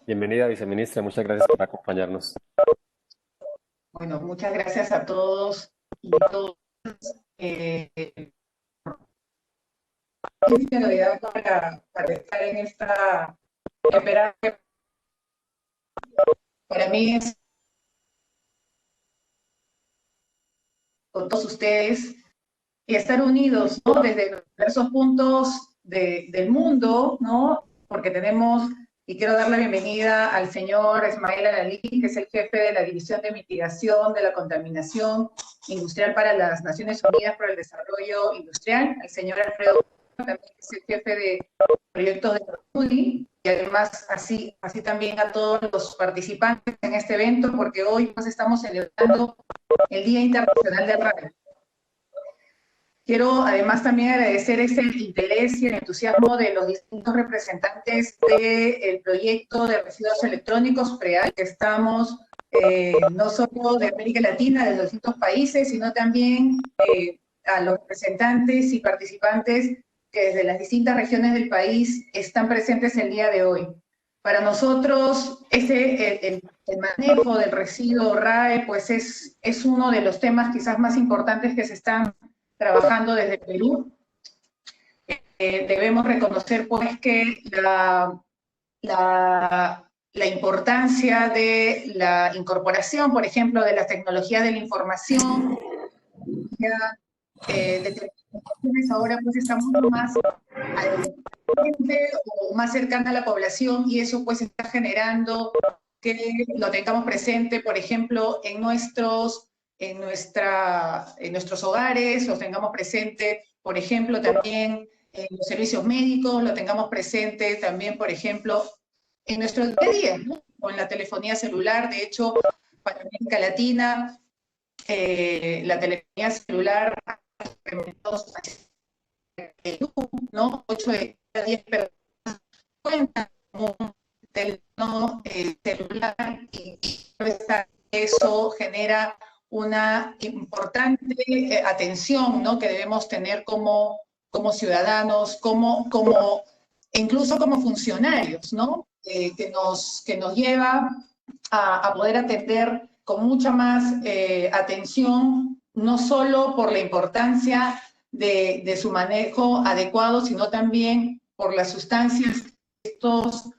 Bienvenida, viceministra. Muchas gracias por acompañarnos. Bueno, muchas gracias a todos y todas. Eh, en realidad para estar en esta esperar. Para mí es con todos ustedes y estar unidos, ¿no? Desde diversos puntos del mundo, ¿no? Porque tenemos, y quiero dar la bienvenida al señor Ismael Alalí, que es el jefe de la División de Mitigación de la Contaminación Industrial para las Naciones Unidas por el Desarrollo Industrial, al señor Alfredo, también que es el jefe de proyectos de UDI, y además así también a todos los participantes en este evento, porque hoy pues estamos celebrando el Día Internacional del Radio. Quiero además también agradecer ese interés y el entusiasmo de los distintos representantes del proyecto de residuos electrónicos PREAL, que estamos no solo de América Latina, de los distintos países, sino también a los representantes y participantes que desde las distintas regiones del país están presentes el día de hoy. Para nosotros, el manejo del residuo RAE pues es uno de los temas quizás más importantes que se están trabajando desde Perú. Debemos reconocer pues que la importancia de la incorporación, por ejemplo, de las tecnologías de la información, de telecomunicaciones ahora pues está mucho más o más cercana a la población y eso pues está generando que lo tengamos presente, por ejemplo, en nuestros hogares, los tengamos presente, por ejemplo, también en los servicios médicos, lo tengamos presente también, por ejemplo, en nuestro día a día, ¿no? Con la telefonía celular. De hecho, para América Latina, la telefonía celular ha incrementado, ¿no? 8 de cada 10 personas cuentan con un teléfono celular y eso genera una importante atención, ¿no? Que debemos tener como ciudadanos, incluso como funcionarios, ¿no? Que nos lleva a poder atender con mucha más atención, no solo por la importancia de su manejo adecuado, sino también por las sustancias de estos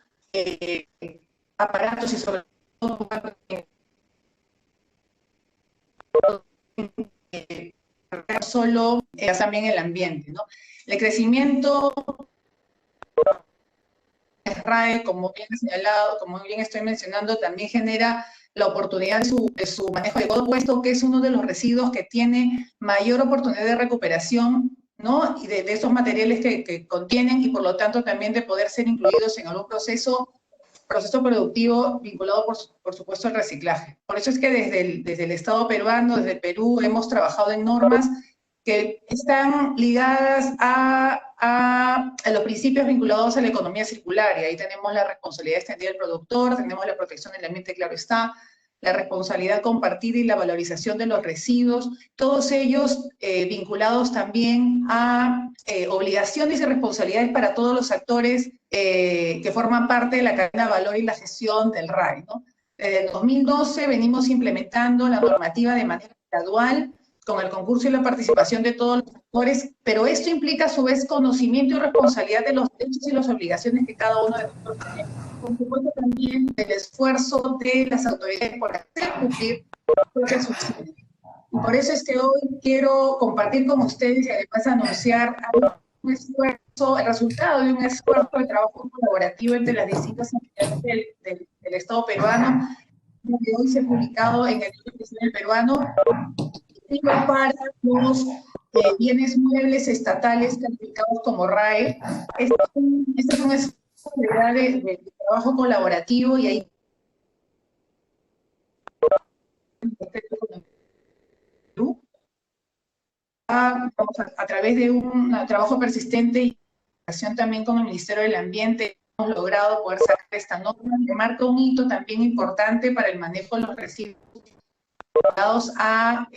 aparatos y sobre todo no solo también el ambiente, ¿no? El crecimiento RAE, como bien he señalado, como bien estoy mencionando, también genera la oportunidad de su manejo adecuado, puesto que es uno de los residuos que tiene mayor oportunidad de recuperación, ¿no? Y de esos materiales que contienen y por lo tanto también de poder ser incluidos en algún proceso productivo vinculado, por supuesto, al reciclaje. Por eso es que desde el Estado peruano, desde Perú, hemos trabajado en normas que están ligadas a los principios vinculados a la economía circular, y ahí tenemos la responsabilidad extendida del productor, tenemos la protección del ambiente, claro está, la responsabilidad compartida y la valorización de los residuos, todos ellos vinculados también a obligaciones y responsabilidades para todos los actores que forman parte de la cadena de valor y la gestión del RAE, ¿no? Desde el 2012 venimos implementando la normativa de manera gradual, con el concurso y la participación de todos los actores, pero esto implica a su vez conocimiento y responsabilidad de los derechos y las obligaciones que cada uno de nosotros tenemos. Por supuesto también del esfuerzo de las autoridades por hacer cumplir lo que sucede. Y por eso es que hoy quiero compartir con ustedes y además anunciar un esfuerzo, el resultado de un esfuerzo de trabajo colaborativo entre las distintas entidades del Estado peruano, que hoy se ha publicado en el Diario Oficial Peruano, para los bienes muebles estatales calificados como RAE. Este es un esfuerzo de trabajo colaborativo y ahí a través de un trabajo persistente y también con el Ministerio del Ambiente hemos logrado poder sacar esta norma que marca un hito también importante para el manejo de los residuos a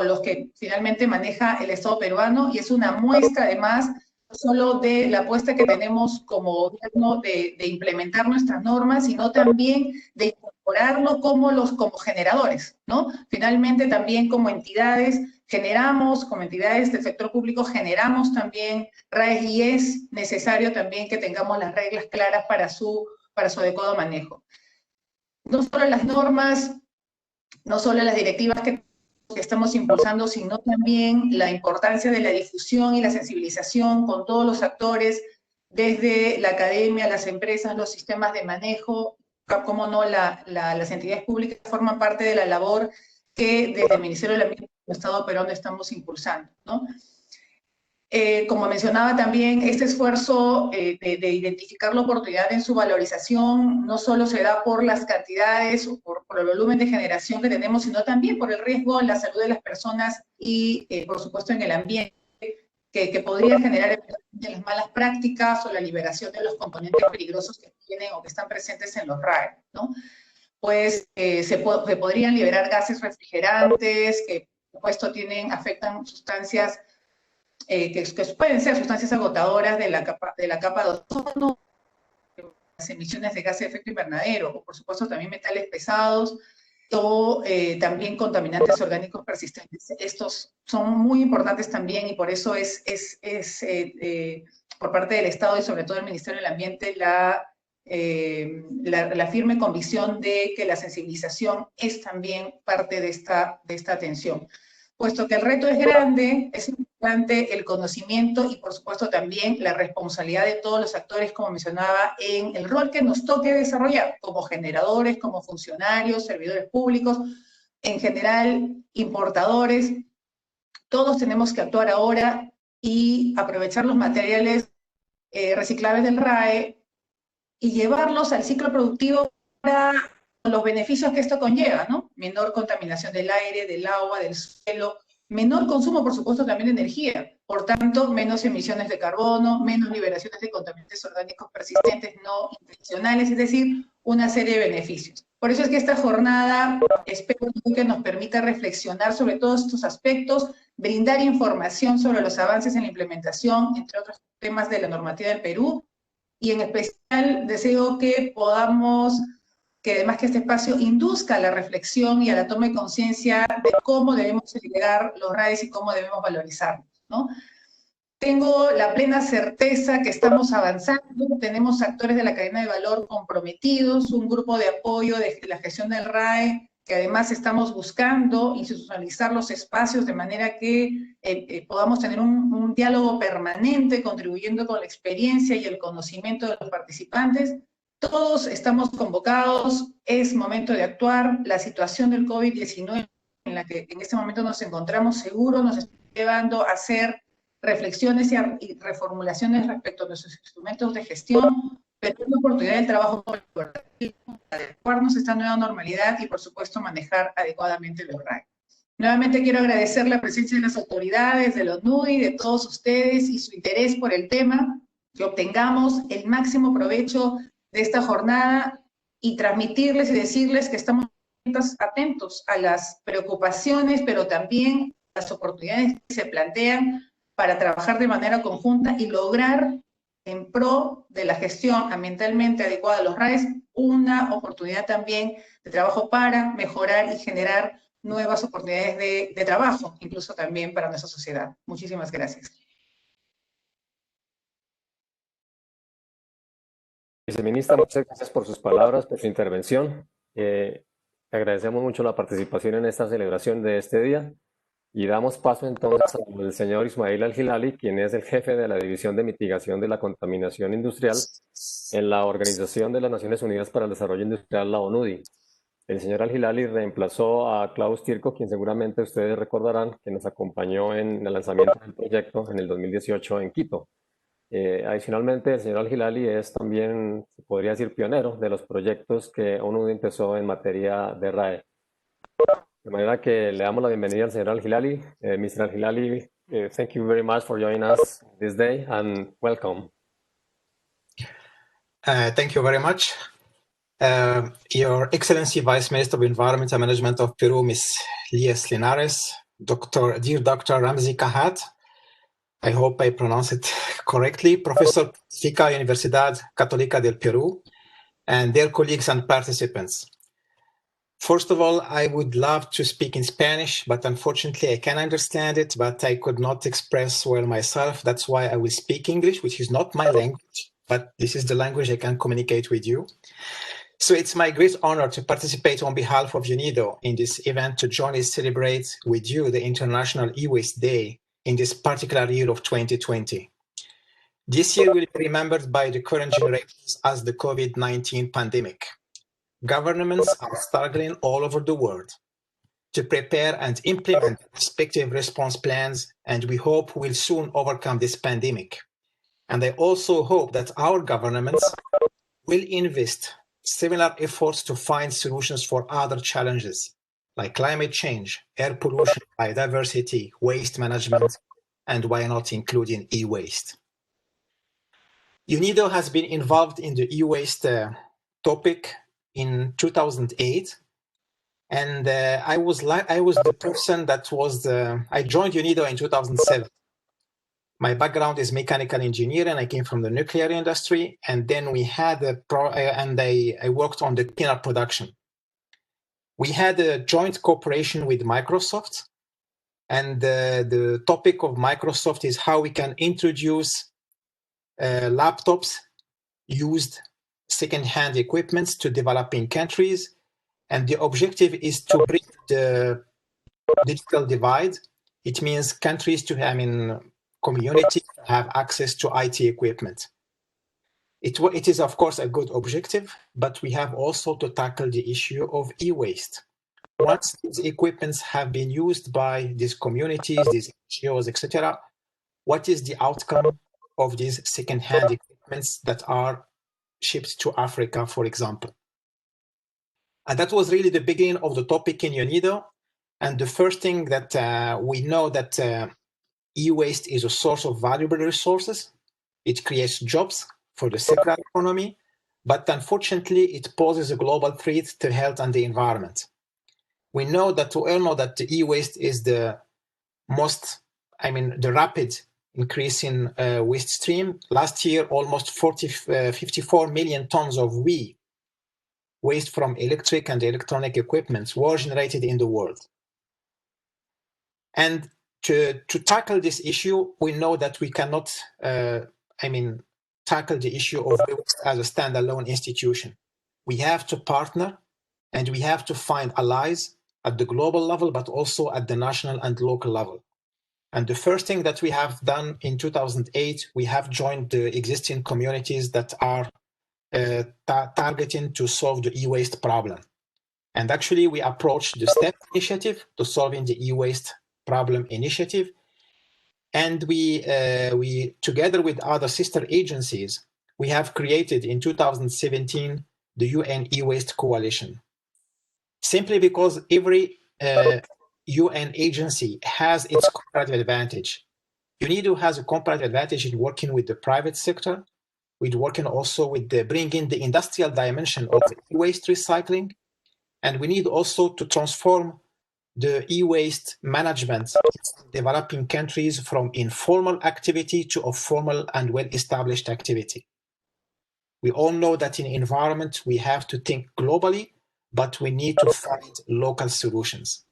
los que finalmente maneja el Estado peruano, y es una muestra además solo de la apuesta que tenemos como gobierno de implementar nuestras normas, sino también de incorporarlo como generadores, ¿no? Finalmente, también como entidades generamos, como entidades del sector público, generamos también RAEs y es necesario también que tengamos las reglas claras para su adecuado manejo. No solo las normas, no solo las directivas que estamos impulsando, sino también la importancia de la difusión y la sensibilización con todos los actores, desde la academia, las empresas, los sistemas de manejo, como no, las entidades públicas forman parte de la labor que desde el Ministerio del Ambiente del Estado de Perú estamos impulsando, ¿no? Como mencionaba también, este esfuerzo de identificar la oportunidad en su valorización no solo se da por las cantidades o por el volumen de generación que tenemos, sino también por el riesgo en la salud de las personas y, por supuesto, en el ambiente, que podría generar las malas prácticas o la liberación de los componentes peligrosos que tienen o que están presentes en los RAE, ¿no? Pues se podrían liberar gases refrigerantes que, por supuesto, afectan sustancias que pueden ser sustancias agotadoras de la capa de ozono, las emisiones de gases de efecto invernadero, o por supuesto también metales pesados, o también contaminantes orgánicos persistentes. Estos son muy importantes también y por eso es por parte del Estado y sobre todo del Ministerio del Ambiente la firme convicción de que la sensibilización es también parte de esta atención. Puesto que el reto es grande, es importante el conocimiento y, por supuesto, también la responsabilidad de todos los actores, como mencionaba, en el rol que nos toque desarrollar, como generadores, como funcionarios, servidores públicos, en general, importadores. Todos tenemos que actuar ahora y aprovechar los materiales reciclables del RAE y llevarlos al ciclo productivo para los beneficios que esto conlleva, ¿no? Menor contaminación del aire, del agua, del suelo, menor consumo, por supuesto, también de energía. Por tanto, menos emisiones de carbono, menos liberaciones de contaminantes orgánicos persistentes no intencionales, es decir, una serie de beneficios. Por eso es que esta jornada espero que nos permita reflexionar sobre todos estos aspectos, brindar información sobre los avances en la implementación, entre otros temas de la normativa del Perú, y en especial deseo que podamos, que además que este espacio induzca a la reflexión y a la toma de conciencia de cómo debemos liderar los RAEs y cómo debemos valorizarlos, ¿no? Tengo la plena certeza que estamos avanzando, tenemos actores de la cadena de valor comprometidos, un grupo de apoyo de la gestión del RAE, que además estamos buscando institucionalizar los espacios de manera que podamos tener un diálogo permanente, contribuyendo con la experiencia y el conocimiento de los participantes. Todos estamos convocados, es momento de actuar. La situación del COVID-19 en la que en este momento nos encontramos seguro nos está llevando a hacer reflexiones y reformulaciones respecto a nuestros instrumentos de gestión, pero es la oportunidad del trabajo colaborativo para adecuarnos a esta nueva normalidad y, por supuesto, manejar adecuadamente los RAE. Nuevamente quiero agradecer la presencia de las autoridades, de los NUDI, de todos ustedes y su interés por el tema, que obtengamos el máximo provecho de esta jornada y transmitirles y decirles que estamos atentos a las preocupaciones, pero también a las oportunidades que se plantean para trabajar de manera conjunta y lograr en pro de la gestión ambientalmente adecuada de los RAEs una oportunidad también de trabajo para mejorar y generar nuevas oportunidades de trabajo, incluso también para nuestra sociedad. Muchísimas gracias. Viceministra, muchas gracias por sus palabras, por su intervención. Agradecemos mucho la participación en esta celebración de este día y damos paso entonces al señor Ismail Al-Hilali, quien es el jefe de la División de Mitigación de la Contaminación Industrial en la Organización de las Naciones Unidas para el Desarrollo Industrial, la ONUDI. El señor Al-Hilali reemplazó a Klaus Tirko, quien seguramente ustedes recordarán que nos acompañó en el lanzamiento del proyecto en el 2018 en Quito. Adicionalmente, el señor Al-Hilali es también, se podría decir, pionero de los proyectos que ONUDI empezó en materia de RAE. De manera que le damos la bienvenida al señor Al-Hilali. Mr. Al-Hilali, thank you very much for joining us this day and welcome. Thank you very much. Your Excellency, Vice Minister of Environment and Management of Peru, Ms. Lies Linares, dear Dr. Ramzi Kahat, I hope I pronounce it correctly, Professor Pontificia Universidad Católica del Peru, and their colleagues and participants. First of all, I would love to speak in Spanish, but unfortunately I can understand it, but I could not express well myself. That's why I will speak English, which is not my language, but this is the language I can communicate with you. So it's my great honor to participate on behalf of UNIDO in this event to join and celebrate with you the International E-Waste Day in this particular year of 2020. This year will be remembered by the current generations as the COVID-19 pandemic. Governments are struggling all over the world to prepare and implement respective response plans, and we hope we'll soon overcome this pandemic. And I also hope that our governments will invest similar efforts to find solutions for other challenges like climate change, air pollution, biodiversity, waste management, and why not including e-waste. UNIDO has been involved in the e-waste topic in 2008, and I was the person that was I joined UNIDO in 2007. My background is mechanical engineering. I came from the nuclear industry, and then we had I worked on the cleaner production. We had a joint cooperation with Microsoft, and the topic of Microsoft is how we can introduce laptops, used second-hand equipment to developing countries, and the objective is to bridge the digital divide. It means countries to communities have access to IT equipment. It is, of course, a good objective, but we have also to tackle the issue of e-waste. Once these equipments have been used by these communities, these NGOs, etc., what is the outcome of these second-hand equipments that are shipped to Africa, for example? And that was really the beginning of the topic in UNIDO. And the first thing that we know that e-waste is a source of valuable resources. It creates jobs for the circular economy, but unfortunately, it poses a global threat to health and the environment. We all know that the e-waste is the rapid increase in waste stream. Last year, almost 54 million tons of waste from electric and electronic equipment were generated in the world. And to tackle this issue, we know that we cannot, tackle the issue of waste as a standalone institution. We have to partner, and we have to find allies at the global level, but also at the national and local level. And the first thing that we have done in 2008, we have joined the existing communities that are targeting to solve the e-waste problem. And actually, we approached the STEP initiative to solving the e-waste problem initiative. And we together with other sister agencies, we have created in 2017 the UN e-waste coalition. Simply because every UN agency has its comparative advantage. UNIDO has a comparative advantage in working with the private sector, with working also with bringing the industrial dimension of e-waste recycling, and we need also to transform the e-waste management in developing countries from informal activity to a formal and well-established activity. We all know that in environment, we have to think globally, but we need to find local solutions.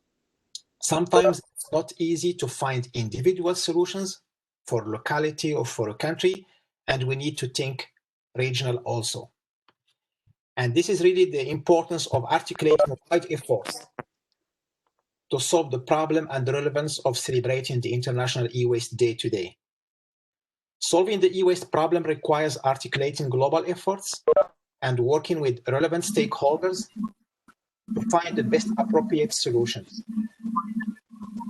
Sometimes it's not easy to find individual solutions for a locality or for a country, and we need to think regional also. And this is really the importance of articulating wide efforts to solve the problem and the relevance of celebrating the International E-Waste Day today. Solving the e-waste problem requires articulating global efforts and working with relevant stakeholders to find the best appropriate solutions.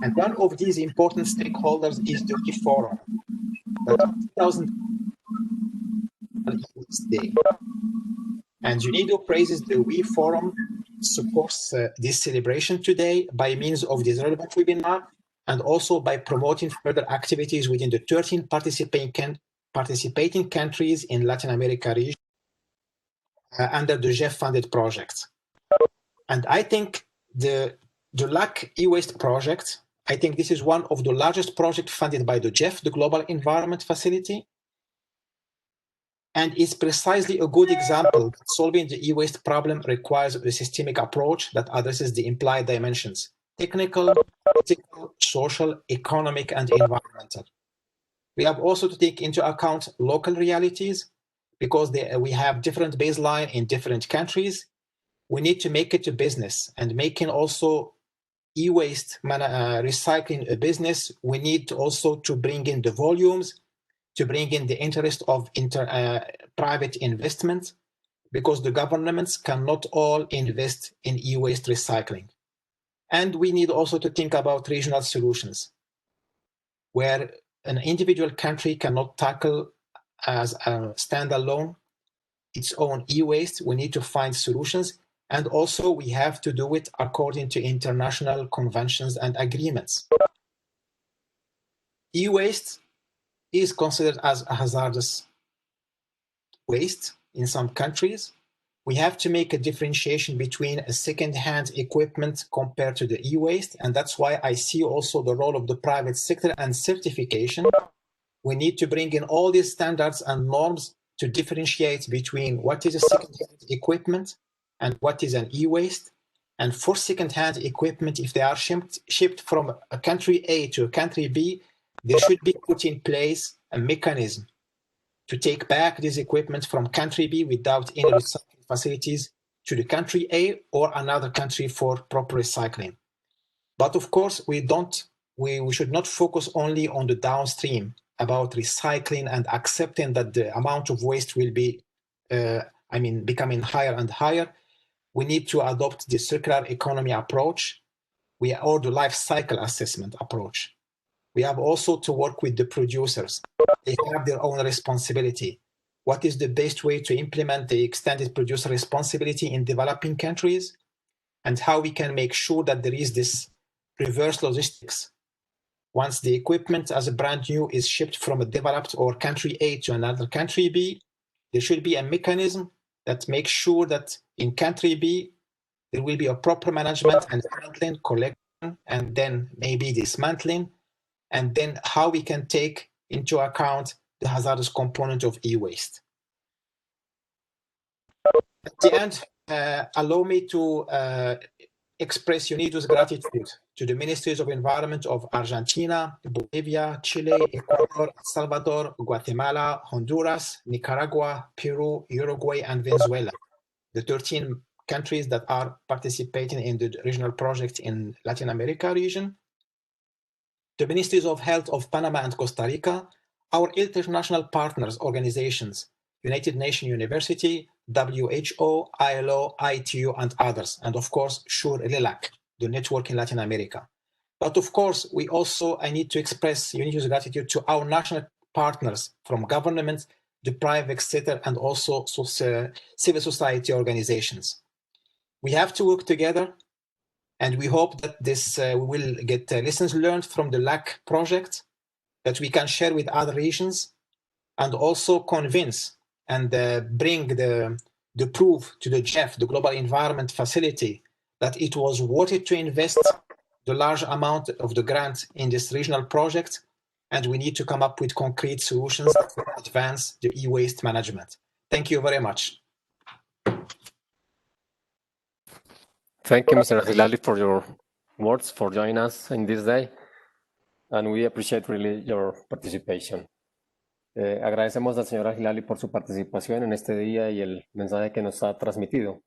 And one of these important stakeholders is the WE Forum, the 2000 Day. And UNIDO praises the WE Forum, supports this celebration today by means of this relevant webinar, and also by promoting further activities within the 13 participating countries in Latin America region under the GEF-funded project. And I think the LAC e-waste project I think this is one of the largest projects funded by the GEF, the Global Environment Facility, and is precisely a good example that solving the e-waste problem requires a systemic approach that addresses the implied dimensions: technical, political, social, economic, and environmental. We have also to take into account local realities because we have different baseline in different countries. We need to make it a business, and making also e-waste recycling a business, we need also to bring in the volumes, to bring in the interest of private investment, because the governments cannot all invest in e-waste recycling. And we need also to think about regional solutions, where an individual country cannot tackle as a standalone its own e-waste. We need to find solutions, and also we have to do it according to international conventions and agreements. E-waste is considered as a hazardous waste in some countries. We have to make a differentiation between a second-hand equipment compared to the e-waste, and that's why I see also the role of the private sector and certification. We need to bring in all these standards and norms to differentiate between what is a second-hand equipment and what is an e-waste. And for second-hand equipment, if they are shipped from a country A to a country B, there should be put in place a mechanism to take back this equipment from country B without any recycling facilities to the country A or another country for proper recycling. But of course, we should not focus only on the downstream about recycling and accepting that the amount of waste will be, becoming higher and higher. We need to adopt the circular economy approach or the life cycle assessment approach. We have also to work with the producers. They have their own responsibility. What is the best way to implement the extended producer responsibility in developing countries, and how we can make sure that there is this reverse logistics. Once the equipment as a brand new is shipped from a developed or country A to another country B, there should be a mechanism that makes sure that in country B, there will be a proper management and handling, collection, and then maybe dismantling, and then how we can take into account the hazardous component of e-waste. At the end, allow me to express Unido's gratitude to the Ministries of Environment of Argentina, Bolivia, Chile, Ecuador, El Salvador, Guatemala, Honduras, Nicaragua, Peru, Uruguay, and Venezuela, the 13 countries that are participating in the regional project in Latin America region, the Ministries of Health of Panama and Costa Rica, our international partners organizations, United Nations University, WHO, ILO, ITU, and others, and of course, SURE-LELAC, the network in Latin America. But of course, I need to express Unido's gratitude to our national partners from government, the private sector, and also civil society organizations. We have to work together, and we hope that we will get lessons learned from the LAC project that we can share with other regions, and also convince and bring the proof to the GEF, the Global Environment Facility, that it was worth it to invest the large amount of the grant in this regional project, and we need to come up with concrete solutions that will advance the e-waste management. Thank you very much. Thank you, Mr. Hilali, for your words, for joining us in this day, and we appreciate really your participation. Agradecemos al señor Hilali por su participación en este día y el mensaje que nos ha transmitido.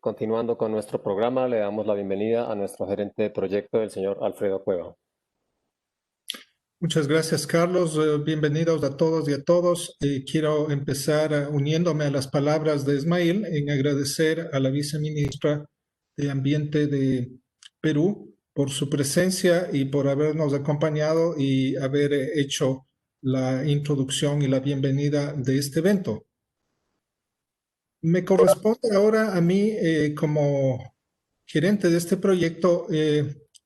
Continuando con nuestro programa, le damos la bienvenida a nuestro gerente de proyecto, el señor Alfredo Cueva. Muchas gracias, Carlos. Bienvenidos a todos y a todos. Quiero empezar uniéndome a las palabras de Ismail en agradecer a la viceministra de Ambiente de Perú por su presencia y por habernos acompañado y haber hecho la introducción y la bienvenida de este evento. Me corresponde ahora a mí, como gerente de este proyecto,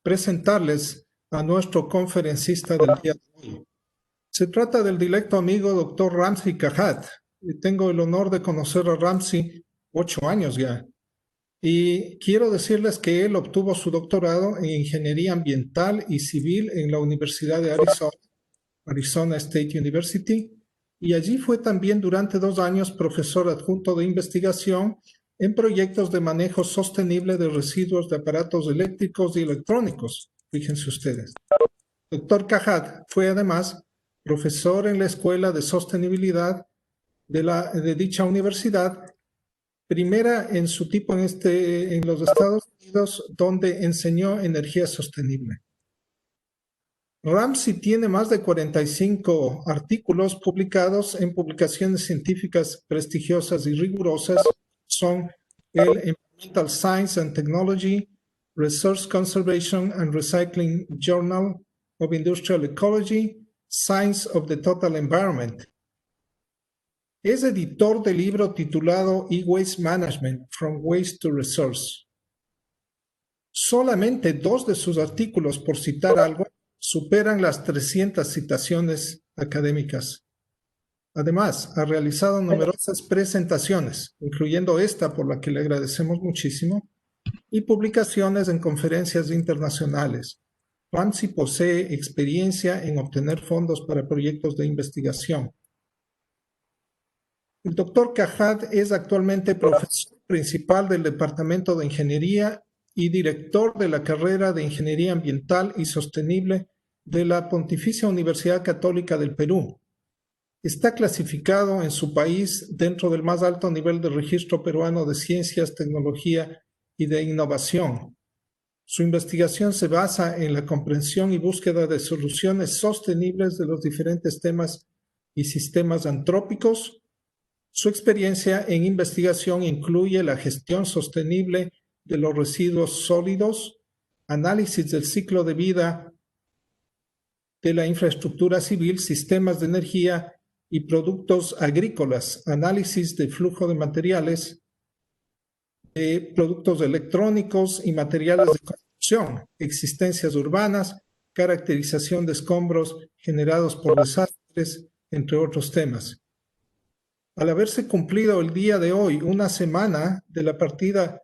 presentarles a nuestro conferencista del día de hoy. Se trata del directo amigo Dr. Ramzi Kahat. Tengo el honor de conocer a Ramzi 8 años ya. Y quiero decirles que él obtuvo su doctorado en Ingeniería Ambiental y Civil en la Universidad de Arizona, Arizona State University, y allí fue también durante 2 años profesor adjunto de investigación en proyectos de manejo sostenible de residuos de aparatos eléctricos y electrónicos. Fíjense ustedes. Doctor Cajat fue además profesor en la Escuela de Sostenibilidad de dicha universidad, primera en su tipo en los Estados Unidos, donde enseñó energía sostenible. Ramsey tiene más de 45 artículos publicados en publicaciones científicas prestigiosas y rigurosas. Son el Environmental Science and Technology, Resource Conservation and Recycling Journal of Industrial Ecology, Science of the Total Environment. Es editor del libro titulado E-Waste Management, From Waste to Resource. Solamente 2 de sus artículos, por citar algo, superan las 300 citaciones académicas. Además, ha realizado numerosas presentaciones, incluyendo esta por la que le agradecemos muchísimo, y publicaciones en conferencias internacionales. Ramsey posee experiencia en obtener fondos para proyectos de investigación. El doctor Cajat es actualmente profesor principal del Departamento de Ingeniería y director de la carrera de Ingeniería Ambiental y Sostenible de la Pontificia Universidad Católica del Perú. Está clasificado en su país dentro del más alto nivel de registro peruano de ciencias, tecnología y de innovación. Su investigación se basa en la comprensión y búsqueda de soluciones sostenibles de los diferentes temas y sistemas antrópicos. Su experiencia en investigación incluye la gestión sostenible de los residuos sólidos, análisis del ciclo de vida de la infraestructura civil, sistemas de energía y productos agrícolas, análisis de flujo de materiales, de productos electrónicos y materiales de construcción, existencias urbanas, caracterización de escombros generados por desastres, entre otros temas. Al haberse cumplido el día de hoy una semana de la partida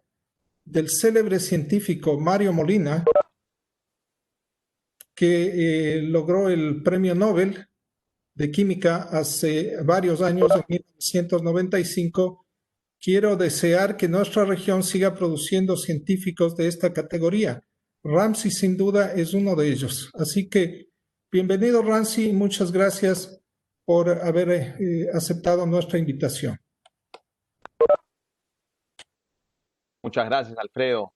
del célebre científico Mario Molina, que logró el Premio Nobel de Química hace varios años, en 1995, quiero desear que nuestra región siga produciendo científicos de esta categoría. Ramsey, sin duda, es uno de ellos. Así que, bienvenido, Ramsey, y muchas gracias por haber aceptado nuestra invitación. Muchas gracias, Alfredo.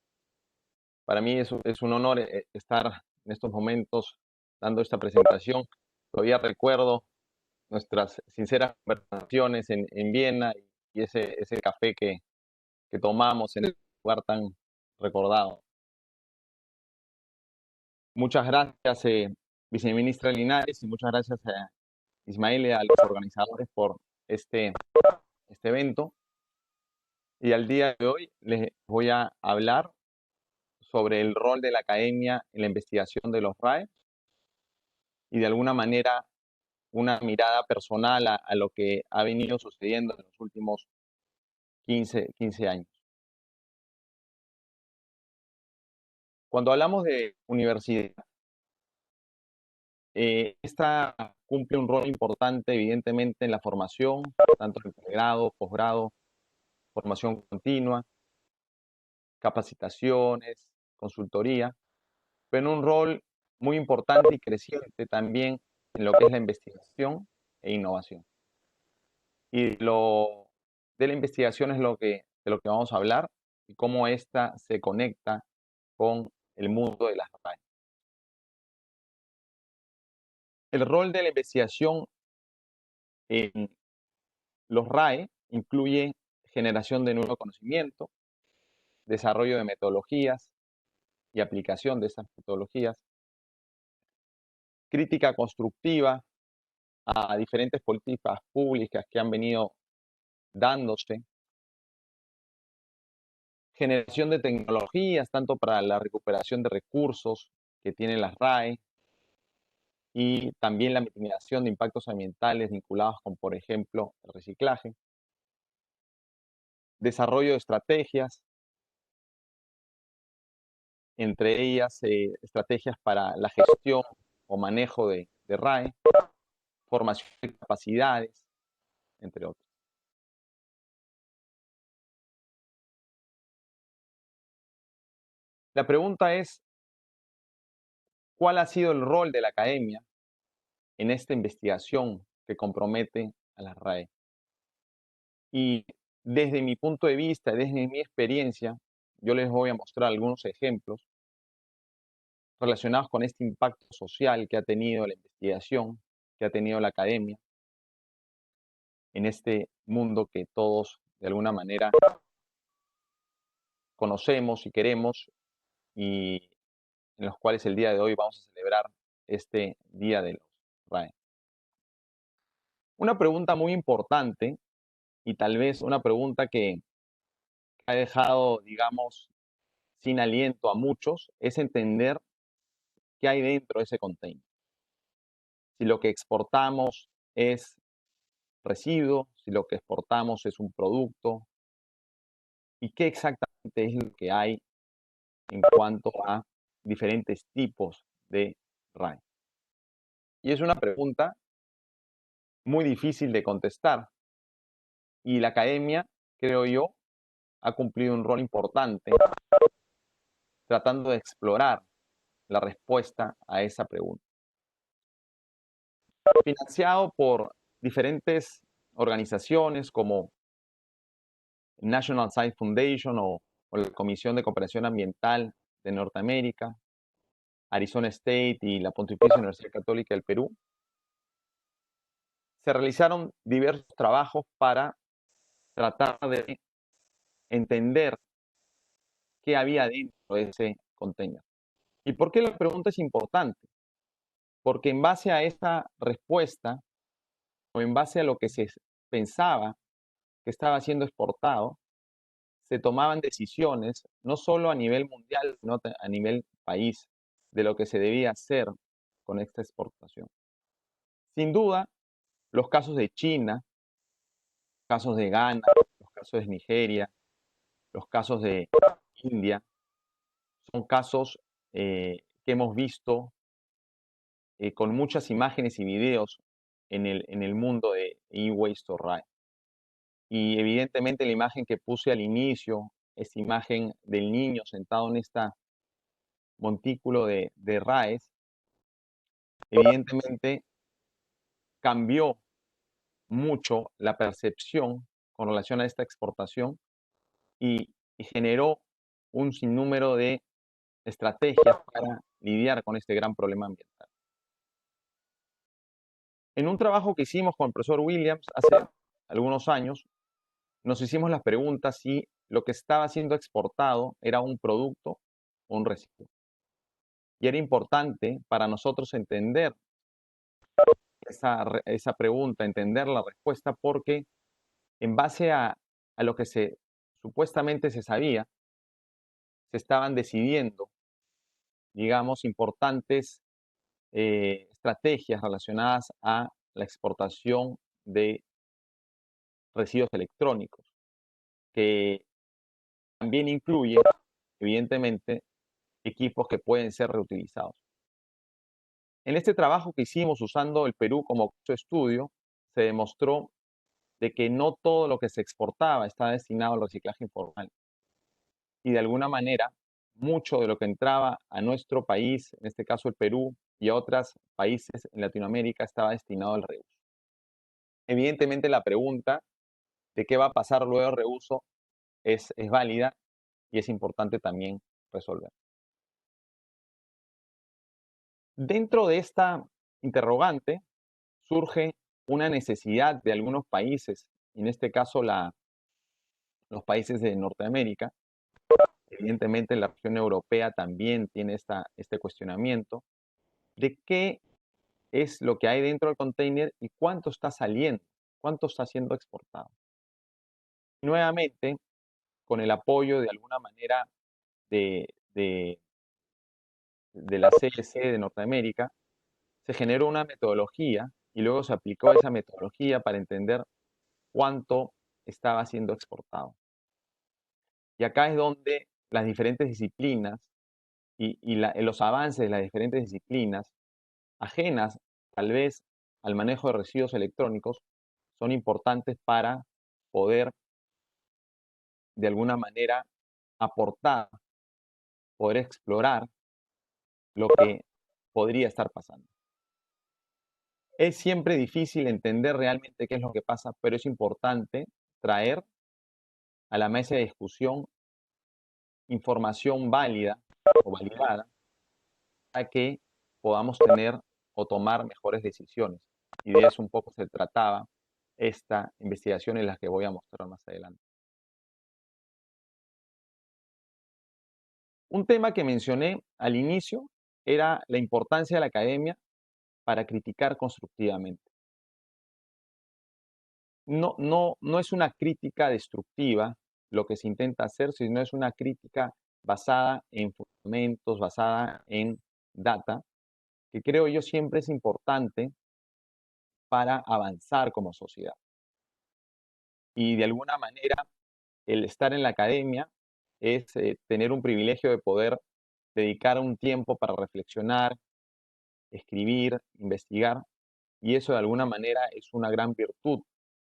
Para mí es un honor estar en estos momentos dando esta presentación. Todavía recuerdo nuestras sinceras conversaciones en Viena y ese café que tomamos en el lugar tan recordado. Muchas gracias, viceministra Linares, y muchas gracias a Ismael y a los organizadores por este evento. Y al día de hoy les voy a hablar sobre el rol de la academia en la investigación de los RAE y de alguna manera una mirada personal a lo que ha venido sucediendo en los últimos 15 años. Cuando hablamos de universidad, esta cumple un rol importante evidentemente en la formación, tanto en pregrado, posgrado, formación continua, capacitaciones, consultoría, pero un rol muy importante y creciente también en lo que es la investigación e innovación. Y de la investigación es de lo que vamos a hablar y cómo ésta se conecta con el mundo de las RAE. El rol de la investigación en los RAE incluye generación de nuevo conocimiento, desarrollo de metodologías y aplicación de esas metodologías, crítica constructiva a diferentes políticas públicas que han venido dándose, generación de tecnologías, tanto para la recuperación de recursos que tienen las RAE, y también la mitigación de impactos ambientales vinculados con, por ejemplo, el reciclaje, desarrollo de estrategias entre ellas estrategias para la gestión o manejo de RAE, formación de capacidades, entre otros. La pregunta es, ¿cuál ha sido el rol de la academia en esta investigación que compromete a la RAE? Y desde mi punto de vista, desde mi experiencia, yo les voy a mostrar algunos ejemplos relacionados con este impacto social que ha tenido la investigación, que ha tenido la academia en este mundo que todos de alguna manera conocemos y queremos, y en los cuales el día de hoy vamos a celebrar este Día de los RAE. Una pregunta muy importante y tal vez una pregunta que ha dejado, digamos, sin aliento a muchos, es entender qué hay dentro de ese container. Si lo que exportamos es residuo, si lo que exportamos es un producto, y qué exactamente es lo que hay en cuanto a diferentes tipos de RAE. Y es una pregunta muy difícil de contestar, y la academia, creo yo, ha cumplido un rol importante tratando de explorar la respuesta a esa pregunta. Financiado por diferentes organizaciones como National Science Foundation o la Comisión de Cooperación Ambiental de Norteamérica, Arizona State y la Pontificia Universidad Católica del Perú, se realizaron diversos trabajos para tratar de entender qué había dentro de ese container. ¿Y por qué la pregunta es importante? Porque en base a esta respuesta, o en base a lo que se pensaba que estaba siendo exportado, se tomaban decisiones no solo a nivel mundial, sino a nivel país, de lo que se debía hacer con esta exportación. Sin duda, los casos de China, casos de Ghana, los casos de Nigeria, los casos de India, son casos que hemos visto con muchas imágenes y videos en el mundo de e-waste or RAE. Y evidentemente la imagen que puse al inicio, esta imagen del niño sentado en este montículo de RAEs, evidentemente cambió mucho la percepción con relación a esta exportación y generó un sinnúmero de estrategias para lidiar con este gran problema ambiental. En un trabajo que hicimos con el profesor Williams hace algunos años, nos hicimos las preguntas si lo que estaba siendo exportado era un producto o un residuo. Y era importante para nosotros entender esa pregunta, entender la respuesta, porque en base a lo que supuestamente se sabía, se estaban decidiendo, digamos, importantes estrategias relacionadas a la exportación de residuos electrónicos, que también incluye, evidentemente, equipos que pueden ser reutilizados. En este trabajo que hicimos usando el Perú como caso de estudio, se demostró de que no todo lo que se exportaba está destinado al reciclaje informal. Y de alguna manera, mucho de lo que entraba a nuestro país, en este caso el Perú, y a otros países en Latinoamérica, estaba destinado al reuso. Evidentemente, la pregunta de qué va a pasar luego del reuso es válida y es importante también resolver. Dentro de esta interrogante surge una necesidad de algunos países, en este caso los países de Norteamérica. Evidentemente la región europea también tiene este cuestionamiento de qué es lo que hay dentro del container y cuánto está saliendo, cuánto está siendo exportado. Nuevamente, con el apoyo de alguna manera de la CSC de Norteamérica, se generó una metodología y luego se aplicó esa metodología para entender cuánto estaba siendo exportado. Y acá es donde las diferentes disciplinas los avances de las diferentes disciplinas, ajenas tal vez al manejo de residuos electrónicos, son importantes para poder de alguna manera aportar, poder explorar lo que podría estar pasando. Es siempre difícil entender realmente qué es lo que pasa, pero es importante traer a la mesa de discusión información válida o validada para que podamos tener o tomar mejores decisiones. Y de eso un poco se trataba esta investigación en la que voy a mostrar más adelante. Un tema que mencioné al inicio era la importancia de la academia para criticar constructivamente. No es una crítica destructiva lo que se intenta hacer, sino es una crítica basada en fundamentos, basada en data, que creo yo siempre es importante para avanzar como sociedad. Y de alguna manera, el estar en la academia es tener un privilegio de poder dedicar un tiempo para reflexionar, escribir, investigar, y eso de alguna manera es una gran virtud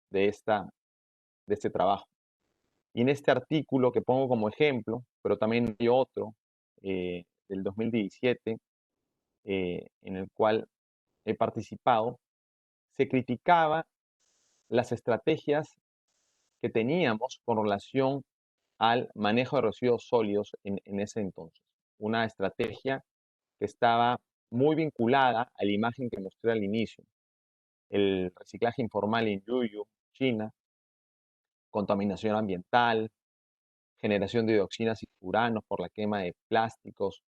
de este trabajo. Y en este artículo que pongo como ejemplo, pero también hay otro del 2017, en el cual he participado, se criticaba las estrategias que teníamos con relación al manejo de residuos sólidos en ese entonces. Una estrategia que estaba muy vinculada a la imagen que mostré al inicio. El reciclaje informal en Yuyu, China, contaminación ambiental, generación de dioxinas y furanos por la quema de plásticos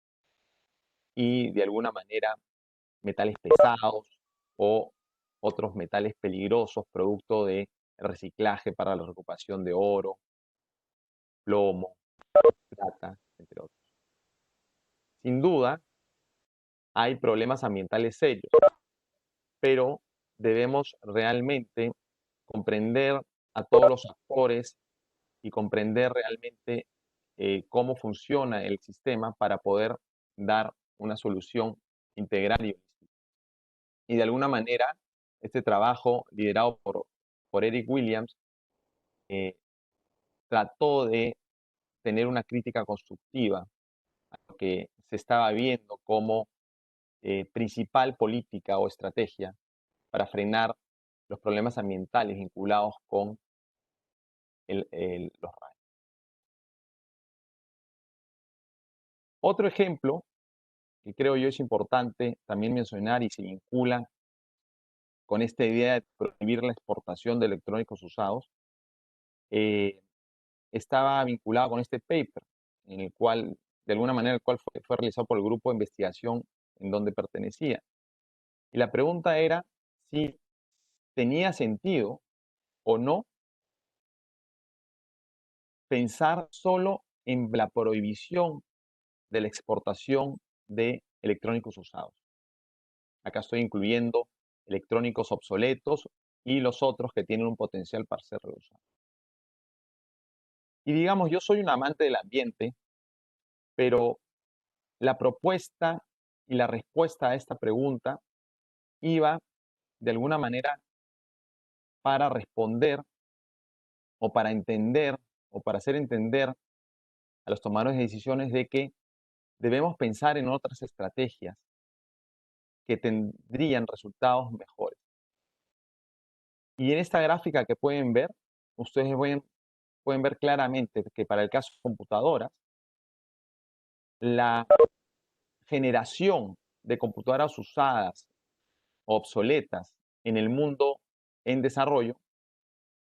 y de alguna manera metales pesados o otros metales peligrosos producto de reciclaje para la recuperación de oro, plomo, plata, entre otros. Sin duda, hay problemas ambientales serios, pero debemos realmente comprender a todos los actores y comprender realmente cómo funciona el sistema para poder dar una solución integral y holística. Y de alguna manera, este trabajo liderado por Eric Williams trató de tener una crítica constructiva a lo que se estaba viendo como principal política o estrategia para frenar los problemas ambientales vinculados con los rayos. Otro ejemplo que creo yo es importante también mencionar y se vincula con esta idea de prohibir la exportación de electrónicos usados, estaba vinculado con este paper, en el cual, de alguna manera, el cual fue realizado por el grupo de investigación en donde pertenecía. Y la pregunta era si tenía sentido o no pensar solo en la prohibición de la exportación de electrónicos usados. Acá estoy incluyendo electrónicos obsoletos y los otros que tienen un potencial para ser reusados. Y digamos, yo soy un amante del ambiente, pero la propuesta y la respuesta a esta pregunta iba, de alguna manera, para responder o para entender o para hacer entender a los tomadores de decisiones de que debemos pensar en otras estrategias que tendrían resultados mejores. Y en esta gráfica que pueden ver, ustedes pueden ver claramente que para el caso de computadoras, la generación de computadoras usadas o obsoletas en el mundo en desarrollo,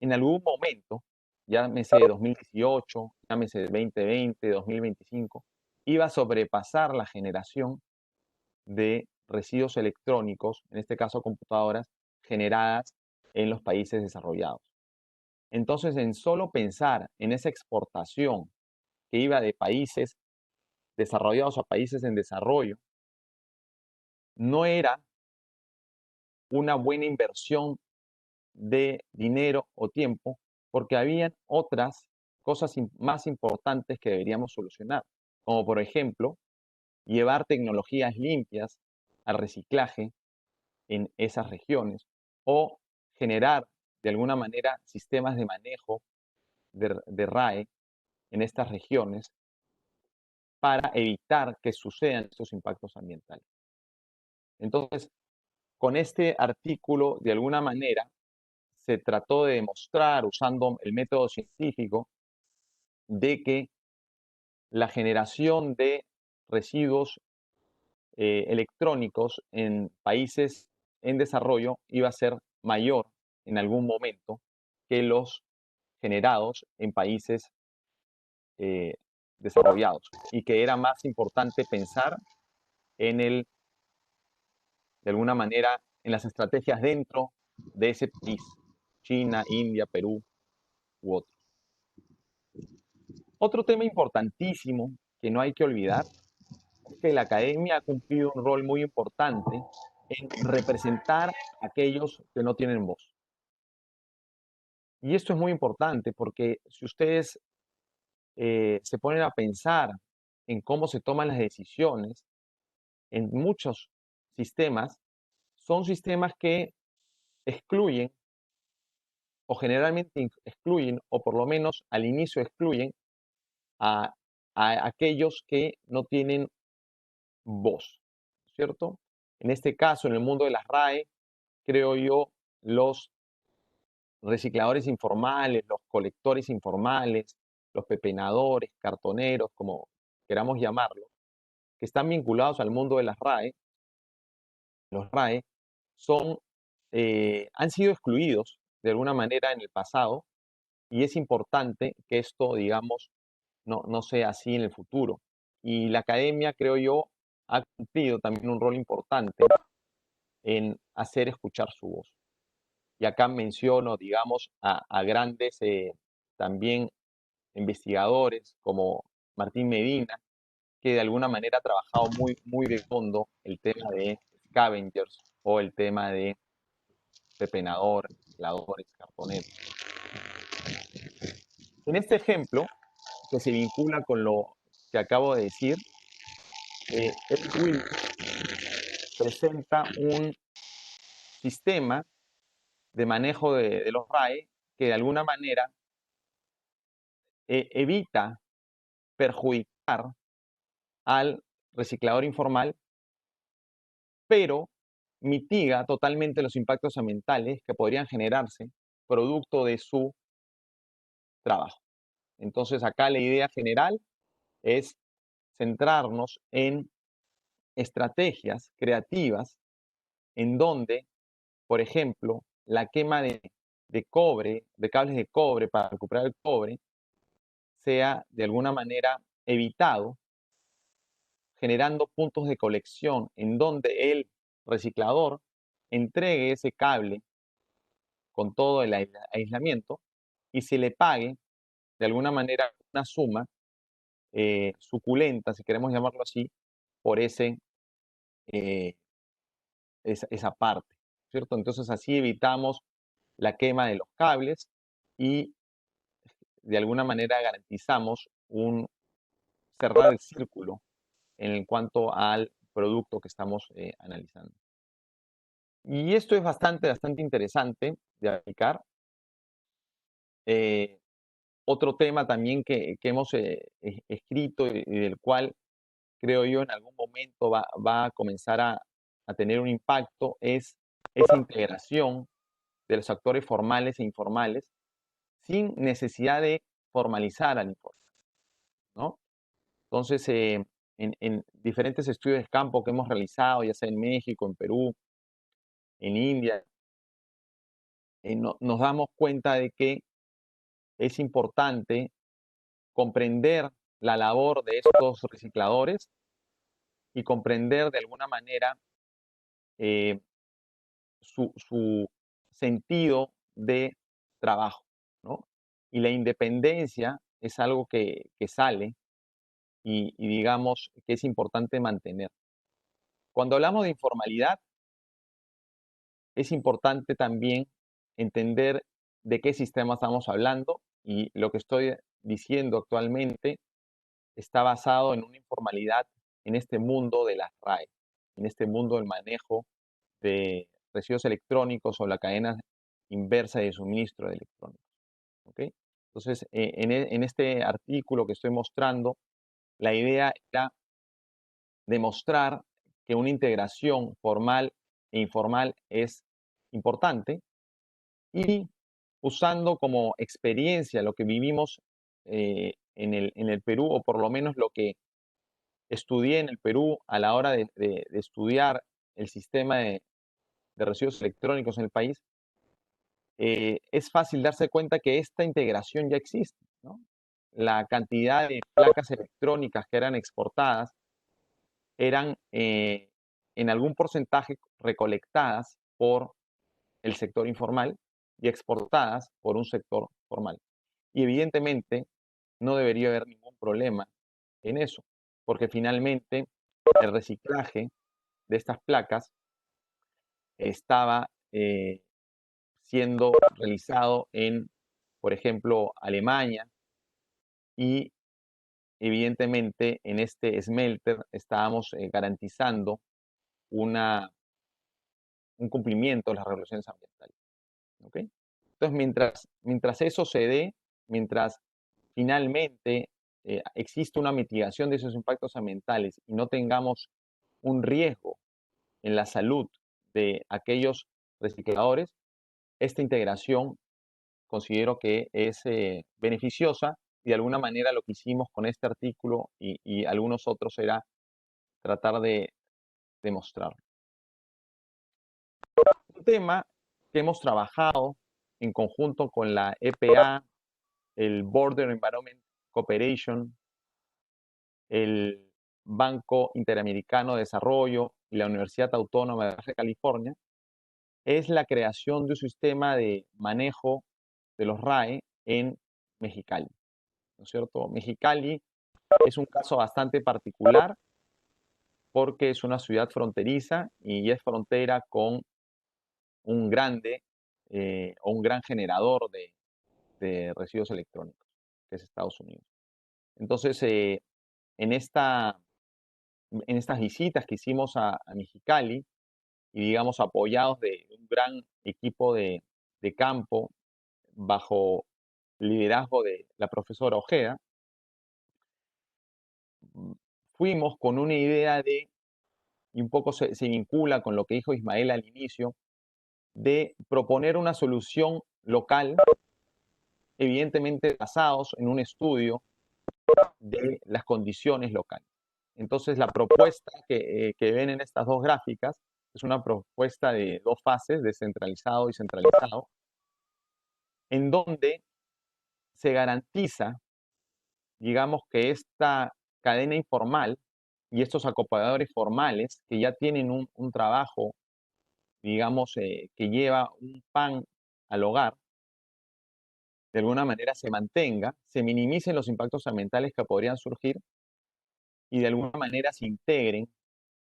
en algún momento, llámese 2018, llámese 2020, 2025, iba a sobrepasar la generación de residuos electrónicos, en este caso computadoras, generadas en los países desarrollados. Entonces, en solo pensar en esa exportación que iba de países desarrollados a países en desarrollo, no era una buena inversión de dinero o tiempo, porque habían otras cosas más importantes que deberíamos solucionar, como por ejemplo llevar tecnologías limpias al reciclaje en esas regiones o generar de alguna manera sistemas de manejo de RAE en estas regiones para evitar que sucedan estos impactos ambientales. Entonces, con este artículo, de alguna manera, se trató de demostrar, usando el método científico, de que la generación de residuos electrónicos en países en desarrollo iba a ser mayor en algún momento que los generados en países desarrollados, y que era más importante pensar en de alguna manera, en las estrategias dentro de ese país, China, India, Perú u otros. Otro tema importantísimo que no hay que olvidar es que la academia ha cumplido un rol muy importante en representar a aquellos que no tienen voz. Y esto es muy importante porque si ustedes se ponen a pensar en cómo se toman las decisiones en muchos sistemas, son sistemas que excluyen o generalmente excluyen, o por lo menos al inicio excluyen a, a aquellos que no tienen voz, ¿cierto? En este caso, en el mundo de las RAE, creo yo, los recicladores informales, los colectores informales, los pepenadores, cartoneros, como queramos llamarlo, que están vinculados al mundo de las RAE, los RAE, han sido excluidos de alguna manera en el pasado, y es importante que esto, digamos, no sea así en el futuro. Y la academia, creo yo, ha cumplido también un rol importante en hacer escuchar su voz. Y acá menciono, digamos, a grandes también investigadores como Martín Medina, que de alguna manera ha trabajado muy de fondo el tema de scavengers o el tema de pepenadores, recicladores, cartoneros. En este ejemplo, que se vincula con lo que acabo de decir, Eric Williams presenta un sistema de manejo de los RAE que de alguna manera evita perjudicar al reciclador informal, pero mitiga totalmente los impactos ambientales que podrían generarse producto de su trabajo. Entonces, acá la idea general es centrarnos en estrategias creativas en donde, por ejemplo, la quema de cobre, de cables de cobre para recuperar el cobre, sea de alguna manera evitado, generando puntos de colección en donde el reciclador entregue ese cable con todo el aislamiento y se le pague de alguna manera una suma suculenta, si queremos llamarlo así, por eh, esa parte, ¿cierto? Entonces así evitamos la quema de los cables y de alguna manera garantizamos un cerrar el círculo en cuanto al producto que estamos analizando. Y esto es bastante interesante de aplicar. Otro tema también que hemos escrito y del cual creo yo en algún momento va a comenzar a tener un impacto es esa integración de los actores formales e informales sin necesidad de formalizar al informal, ¿no? Entonces, en diferentes estudios de campo que hemos realizado, ya sea en México, en Perú, en India, nos damos cuenta de que es importante comprender la labor de estos recicladores y comprender de alguna manera eh, su sentido de trabajo, ¿no? Y la independencia es algo que sale y digamos que es importante mantener. Cuando hablamos de informalidad, es importante también entender de qué sistema estamos hablando, y lo que estoy diciendo actualmente está basado en una informalidad en este mundo de las RAE, en este mundo del manejo de residuos electrónicos o la cadena inversa de suministro de electrónicos. ¿Okay? Entonces, en este artículo que estoy mostrando, la idea era demostrar que una integración formal e informal es importante y usando como experiencia lo que vivimos en el Perú, o por lo menos lo que estudié en el Perú a la hora de estudiar el sistema de residuos electrónicos en el país, es fácil darse cuenta que esta integración ya existe, ¿no? La cantidad de placas electrónicas que eran exportadas eran en algún porcentaje recolectadas por el sector informal y exportadas por un sector formal. Y evidentemente no debería haber ningún problema en eso, porque finalmente el reciclaje de estas placas estaba siendo realizado en, por ejemplo, Alemania, y evidentemente en este smelter estábamos garantizando un cumplimiento de las regulaciones ambientales. ¿Okay? Entonces, mientras eso se dé, mientras finalmente existe una mitigación de esos impactos ambientales y no tengamos un riesgo en la salud de aquellos recicladores, esta integración considero que es beneficiosa, y de alguna manera lo que hicimos con este artículo y algunos otros era tratar de demostrarlo. Un tema que hemos trabajado en conjunto con la EPA, el Border Environment Cooperation, el Banco Interamericano de Desarrollo y la Universidad Autónoma de Baja California, es la creación de un sistema de manejo de los RAE en Mexicali, ¿no es cierto? Mexicali es un caso bastante particular porque es una ciudad fronteriza y es frontera con un grande o un gran generador de residuos electrónicos, que es Estados Unidos. Entonces, en estas visitas que hicimos a Mexicali, y digamos apoyados de un gran equipo de campo bajo liderazgo de la profesora Ojeda, fuimos con una idea de, y un poco se vincula con lo que dijo Ismael al inicio, de proponer una solución local, evidentemente basados en un estudio de las condiciones locales. Entonces, la propuesta que ven en estas dos gráficas es una propuesta de dos fases, descentralizado y centralizado, en donde se garantiza, digamos, que esta cadena informal y estos acopladores formales que ya tienen un trabajo, digamos, que lleva un pan al hogar, de alguna manera se mantenga, se minimicen los impactos ambientales que podrían surgir y de alguna manera se integren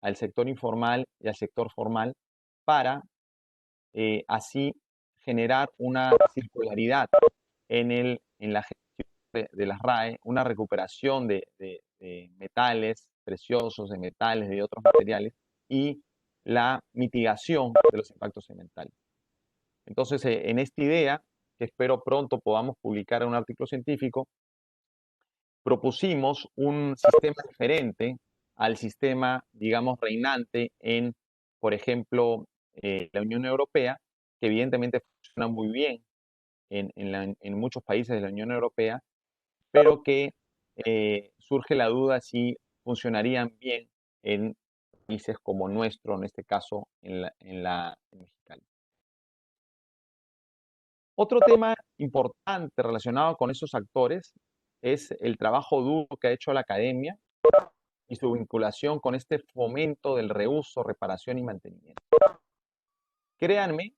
al sector informal y al sector formal para así generar una circularidad en la gestión de las RAE, una recuperación de metales preciosos, de metales, de otros materiales, y la mitigación de los impactos ambientales. Entonces, en esta idea, que espero pronto podamos publicar en un artículo científico, propusimos un sistema diferente al sistema, digamos, reinante en, por ejemplo, la Unión Europea, que evidentemente funciona muy bien en muchos países de la Unión Europea, pero que surge la duda si funcionarían bien en países como nuestro, en este caso en Mexicali. Otro tema importante relacionado con esos actores es el trabajo duro que ha hecho la academia y su vinculación con este fomento del reuso, reparación y mantenimiento. Créanme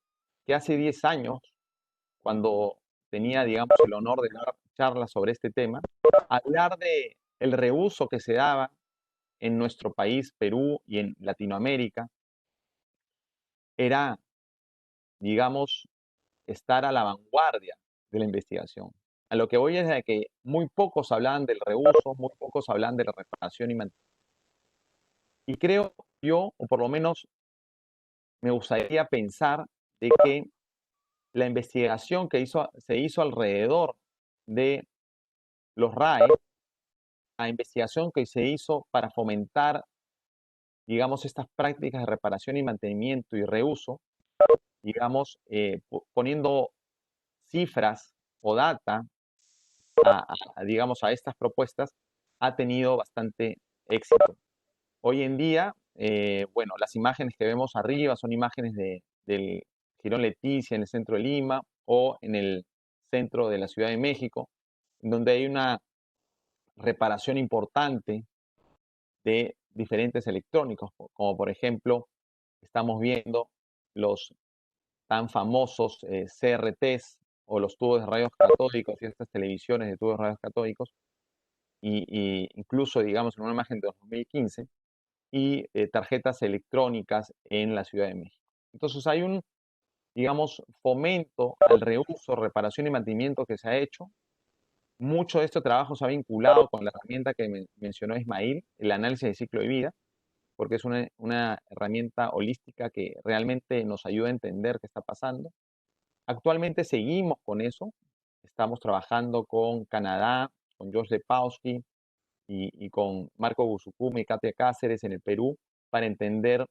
que hace 10 años, cuando tenía, digamos, el honor de dar charlas sobre este tema, hablar de el reuso que se daba en nuestro país, Perú, y en Latinoamérica, era, digamos, estar a la vanguardia de la investigación. A lo que voy es de que muy pocos hablan del reuso, muy pocos hablan de la reparación y mantenimiento. Y creo yo, o por lo menos me gustaría pensar de que la investigación que se hizo alrededor de los RAE, la investigación que se hizo para fomentar, digamos, estas prácticas de reparación y mantenimiento y reuso, digamos, poniendo cifras o data digamos, a estas propuestas, ha tenido bastante éxito. Hoy en día, bueno, las imágenes que vemos arriba son imágenes del Jirón Leticia en el centro de Lima o en el centro de la Ciudad de México, donde hay una reparación importante de diferentes electrónicos, como por ejemplo, estamos viendo los tan famosos CRTs o los tubos de rayos catódicos y estas televisiones de tubos de rayos catódicos, y incluso, digamos, en una imagen de 2015, y tarjetas electrónicas en la Ciudad de México. Entonces hay un, digamos, fomento al reuso, reparación y mantenimiento que se ha hecho. Mucho de este trabajo se ha vinculado con la herramienta que mencionó Ismail, el análisis de ciclo de vida, porque es una herramienta holística que realmente nos ayuda a entender qué está pasando. Actualmente seguimos con eso. Estamos trabajando con Canadá, con George Lepowski y con Marco Guzukuma y Katia Cáceres en el Perú para entender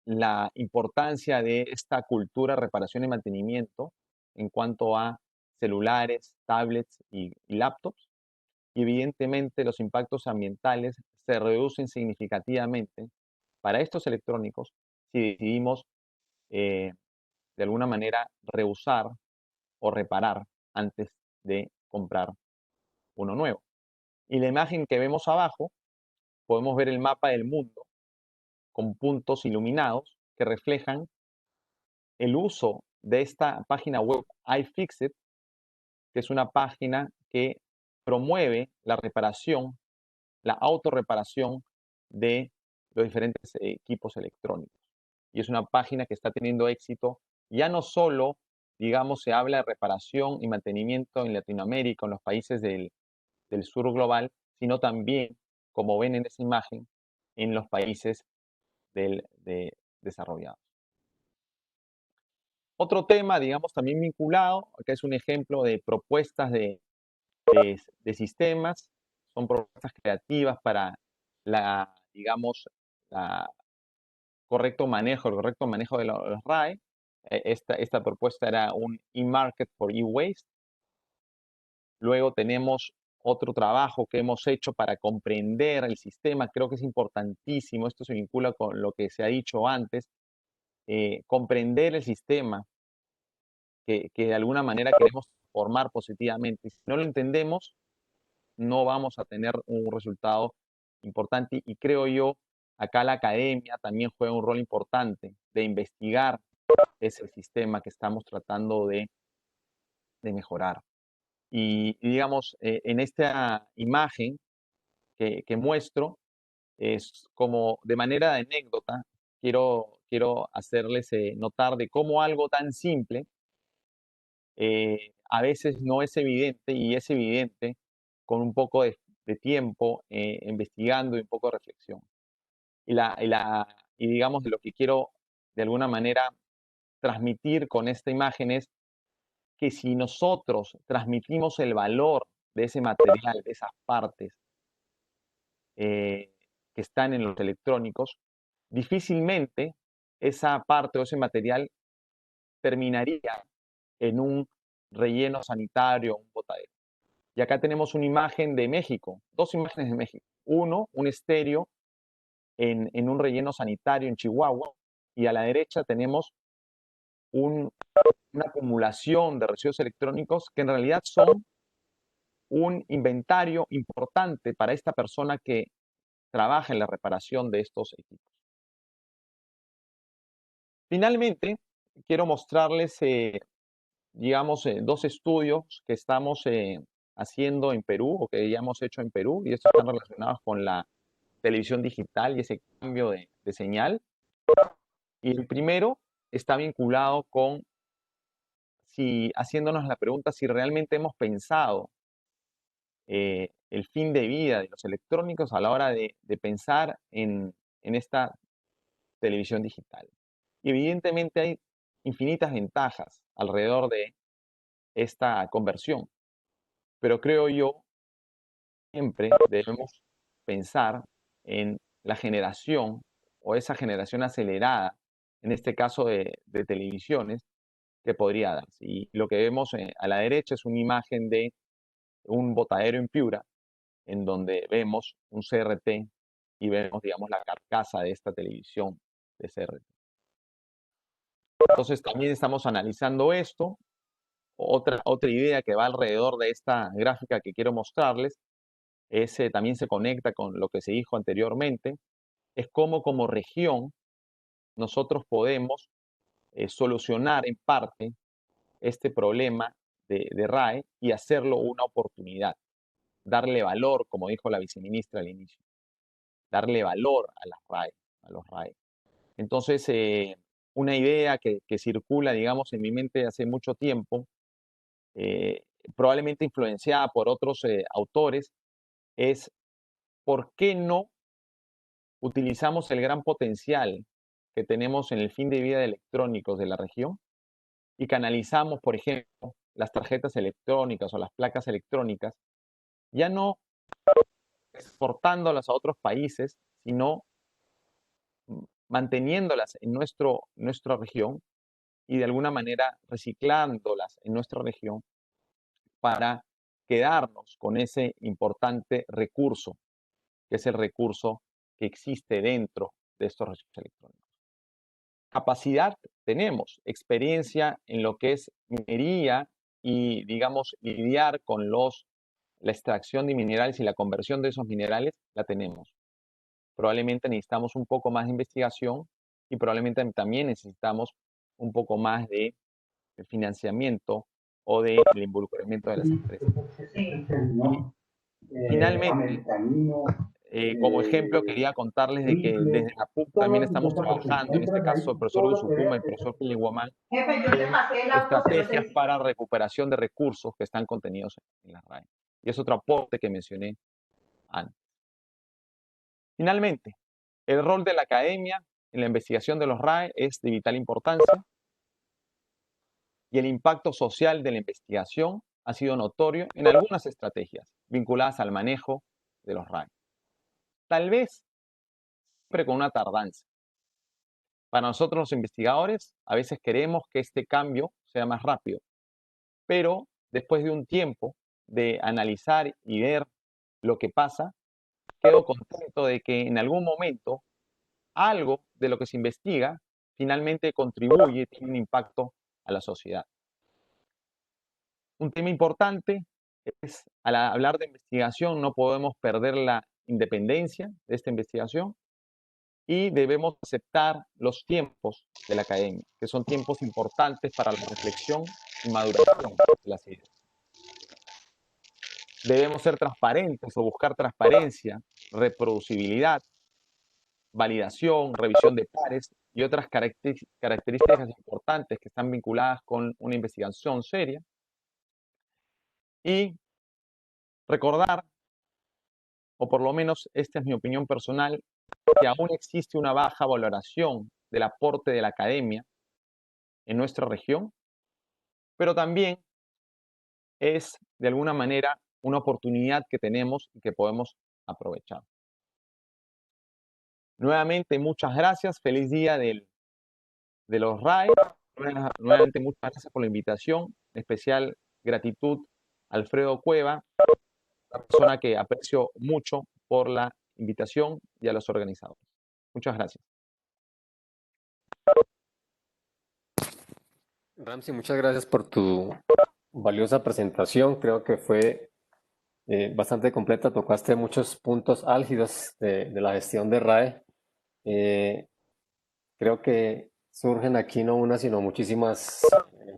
la importancia de esta cultura de reparación y mantenimiento en cuanto a celulares, tablets y laptops. Y evidentemente los impactos ambientales se reducen significativamente para estos electrónicos si decidimos de alguna manera reusar o reparar antes de comprar uno nuevo. Y la imagen que vemos abajo, podemos ver el mapa del mundo con puntos iluminados que reflejan el uso de esta página web iFixit, que es una página que promueve la reparación, la autorreparación de los diferentes equipos electrónicos. Y es una página que está teniendo éxito. Ya no solo, digamos, se habla de reparación y mantenimiento en Latinoamérica, en los países del sur global, sino también, como ven en esa imagen, en los países desarrollados. Otro tema, digamos, también vinculado, que es un ejemplo de propuestas de sistemas, son propuestas creativas para digamos, el correcto manejo de los RAE. Esta propuesta era un e-market for e-waste. Luego tenemos otro trabajo que hemos hecho para comprender el sistema. Creo que es importantísimo, esto se vincula con lo que se ha dicho antes, comprender el sistema que de alguna manera queremos formar positivamente. Si no lo entendemos, no vamos a tener un resultado importante, y creo yo, acá la academia también juega un rol importante de investigar ese sistema que estamos tratando de mejorar. Y digamos, en esta imagen que muestro, es como de manera de anécdota, quiero hacerles notar de cómo algo tan simple a veces no es evidente, y es evidente con un poco de tiempo investigando y un poco de reflexión. Y digamos, de lo que quiero de alguna manera transmitir con esta imagen es que si nosotros transmitimos el valor de ese material, de esas partes que están en los electrónicos, difícilmente esa parte o ese material terminaría en un relleno sanitario o un botadero. Y acá tenemos una imagen de México, dos imágenes de México. Uno, un estéreo en un relleno sanitario en Chihuahua, y a la derecha tenemos una acumulación de residuos electrónicos que en realidad son un inventario importante para esta persona que trabaja en la reparación de estos equipos. Finalmente, quiero mostrarles, digamos, dos estudios que estamos haciendo en Perú, o que ya hemos hecho en Perú, y estos están relacionados con la televisión digital y ese cambio de señal. Y el primero está vinculado con haciéndonos la pregunta si realmente hemos pensado el fin de vida de los electrónicos a la hora de pensar en esta televisión digital. Y evidentemente hay infinitas ventajas alrededor de esta conversión, pero creo yo siempre debemos pensar en la generación o esa generación acelerada, en este caso de televisiones, que podría darse. Y lo que vemos a la derecha es una imagen de un botadero en Piura, en donde vemos un CRT y vemos, digamos, la carcasa de esta televisión de CRT. Entonces también estamos analizando esto. Otra idea que va alrededor de esta gráfica que quiero mostrarles también se conecta con lo que se dijo anteriormente, es cómo como región nosotros podemos solucionar en parte este problema de RAE y hacerlo una oportunidad, darle valor, como dijo la viceministra al inicio, darle valor a las RAE, a los RAE. Entonces, una idea que circula, digamos, en mi mente hace mucho tiempo, probablemente influenciada por otros autores, es ¿por qué no utilizamos el gran potencial que tenemos en el fin de vida de electrónicos de la región y canalizamos, por ejemplo, las tarjetas electrónicas o las placas electrónicas, ya no exportándolas a otros países, sino manteniéndolas en nuestra región y de alguna manera reciclándolas en nuestra región para quedarnos con ese importante recurso, que es el recurso que existe dentro de estos residuos electrónicos. Capacidad tenemos, experiencia en lo que es minería y, digamos, lidiar con la extracción de minerales y la conversión de esos minerales, la tenemos. Probablemente necesitamos un poco más de investigación y probablemente también necesitamos un poco más de financiamiento o del involucramiento de las empresas. Y finalmente, como ejemplo, quería contarles de que desde la PUC también estamos trabajando, en este caso el profesor Usucuma y el profesor Pilihuamán, en estrategias para recuperación de recursos que están contenidos en la RAE. Y es otro aporte que mencioné antes. Finalmente, el rol de la academia en la investigación de los RAE es de vital importancia y el impacto social de la investigación ha sido notorio en algunas estrategias vinculadas al manejo de los RAE. Tal vez siempre con una tardanza. Para nosotros los investigadores, a veces queremos que este cambio sea más rápido, pero después de un tiempo de analizar y ver lo que pasa, quedo contento de que en algún momento algo de lo que se investiga finalmente contribuye, tiene un impacto a la sociedad. Un tema importante es, al hablar de investigación, no podemos perder la independencia de esta investigación y debemos aceptar los tiempos de la academia, que son tiempos importantes para la reflexión y maduración de las ideas. Debemos ser transparentes o buscar transparencia, reproducibilidad, validación, revisión de pares y otras características importantes que están vinculadas con una investigación seria. Y recordar, o por lo menos esta es mi opinión personal, que aún existe una baja valoración del aporte de la academia en nuestra región, pero también es de alguna manera una oportunidad que tenemos y que podemos aprovechar. Nuevamente, muchas gracias. Feliz día de los RAE. Nuevamente, muchas gracias por la invitación. En especial gratitud a Alfredo Cueva, una persona que aprecio mucho por la invitación, y a los organizadores. Muchas gracias. Ramsey, muchas gracias por tu valiosa presentación. Creo que fue bastante completa. Tocaste muchos puntos álgidos de la gestión de RAE. Creo que surgen aquí no una, sino muchísimas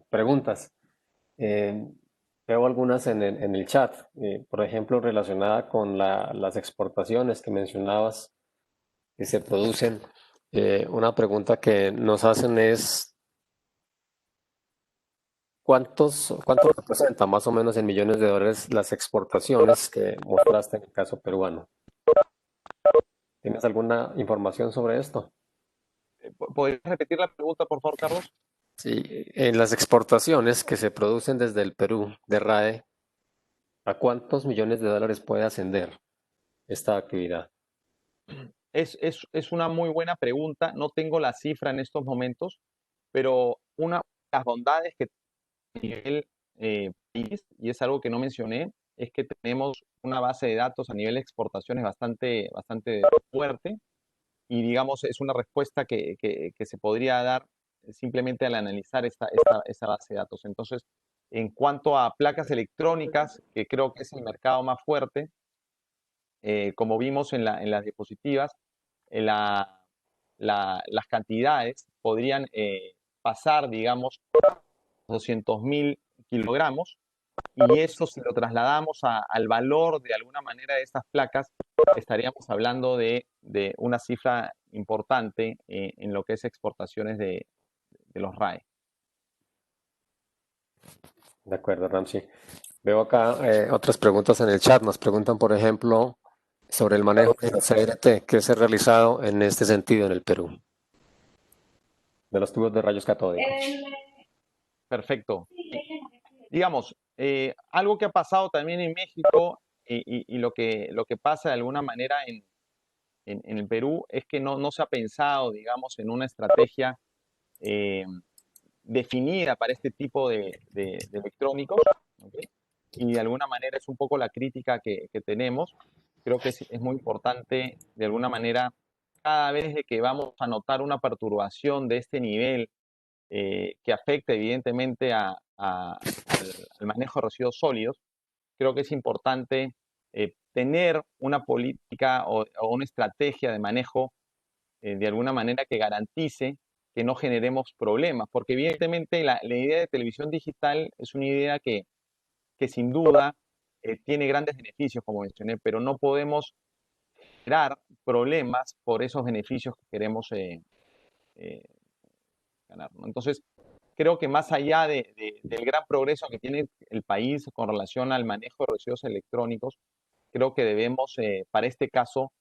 preguntas. Veo algunas en el chat, por ejemplo, relacionada con las exportaciones que mencionabas que se producen. Una pregunta que nos hacen es, ¿cuánto representa más o menos en millones de dólares las exportaciones que mostraste en el caso peruano? ¿Tienes alguna información sobre esto? ¿Podrías repetir la pregunta, por favor, Carlos? Sí, en las exportaciones que se producen desde el Perú de RAE, ¿a cuántos millones de dólares puede ascender esta actividad? Es una muy buena pregunta. No tengo la cifra en estos momentos, pero una de las bondades que tiene a nivel país, y es algo que no mencioné, es que tenemos una base de datos a nivel de exportaciones bastante fuerte y, digamos, es una respuesta que se podría dar simplemente al analizar esa base de datos. Entonces, en cuanto a placas electrónicas, que creo que es el mercado más fuerte, como vimos en las diapositivas, las cantidades podrían pasar, digamos, 200.000 kilogramos, y eso, si lo trasladamos al valor de alguna manera de estas placas, estaríamos hablando de una cifra importante en lo que es exportaciones de los RAE. De acuerdo, Ramsey. Veo acá otras preguntas en el chat. Nos preguntan, por ejemplo, sobre el manejo de la CRT que se ha realizado en este sentido en el Perú, de los tubos de rayos catódicos. Perfecto. Digamos, algo que ha pasado también en México y lo que pasa de alguna manera en el Perú es que no se ha pensado, digamos, en una estrategia definida para este tipo de electrónicos, ¿okay? Y de alguna manera es un poco la crítica que tenemos. Creo que es muy importante, de alguna manera, cada vez de que vamos a notar una perturbación de este nivel que afecta evidentemente al manejo de residuos sólidos, creo que es importante tener una política o una estrategia de manejo de alguna manera que garantice que no generemos problemas, porque evidentemente la idea de televisión digital es una idea que sin duda tiene grandes beneficios, como mencioné, pero no podemos generar problemas por esos beneficios que queremos ganar, ¿no? Entonces, creo que más allá del gran progreso que tiene el país con relación al manejo de residuos electrónicos, creo que debemos, para este caso,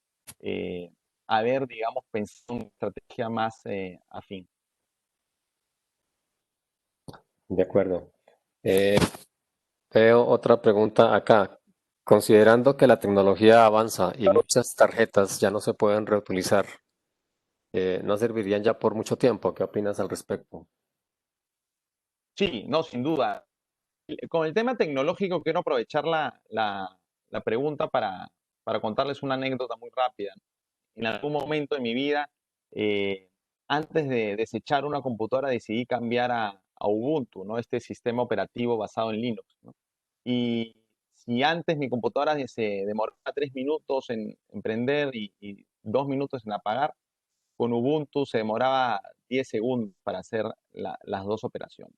haber, digamos, pensado una estrategia más afín. De acuerdo. Veo otra pregunta acá. Considerando que la tecnología avanza y muchas tarjetas ya no se pueden reutilizar, ¿no servirían ya por mucho tiempo? ¿Qué opinas al respecto? Sí, no, sin duda. Con el tema tecnológico, quiero aprovechar la pregunta para contarles una anécdota muy rápida. En algún momento de mi vida, antes de desechar una computadora, decidí cambiar a Ubuntu, ¿no? Este sistema operativo basado en Linux, ¿no? Y si antes mi computadora se demoraba 3 minutos en prender y 2 minutos en apagar, con Ubuntu se demoraba 10 segundos para hacer las dos operaciones.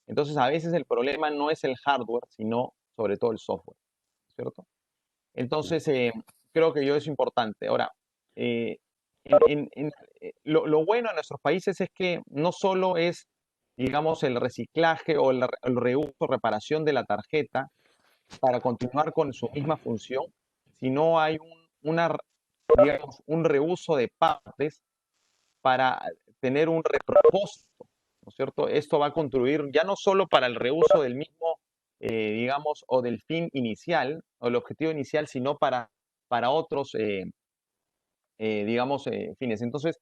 Entonces, a veces el problema no es el hardware, sino sobre todo el software, ¿cierto? Entonces, creo que es importante. Ahora, eh, lo bueno en nuestros países es que no solo es, digamos, el reciclaje o el reuso, reparación de la tarjeta para continuar con su misma función, sino hay digamos, un reuso de partes para tener un repropósito, ¿no es cierto? Esto va a contribuir ya no solo para el reuso del mismo, digamos, o del fin inicial, o el objetivo inicial, sino para otros, digamos, fines. Entonces,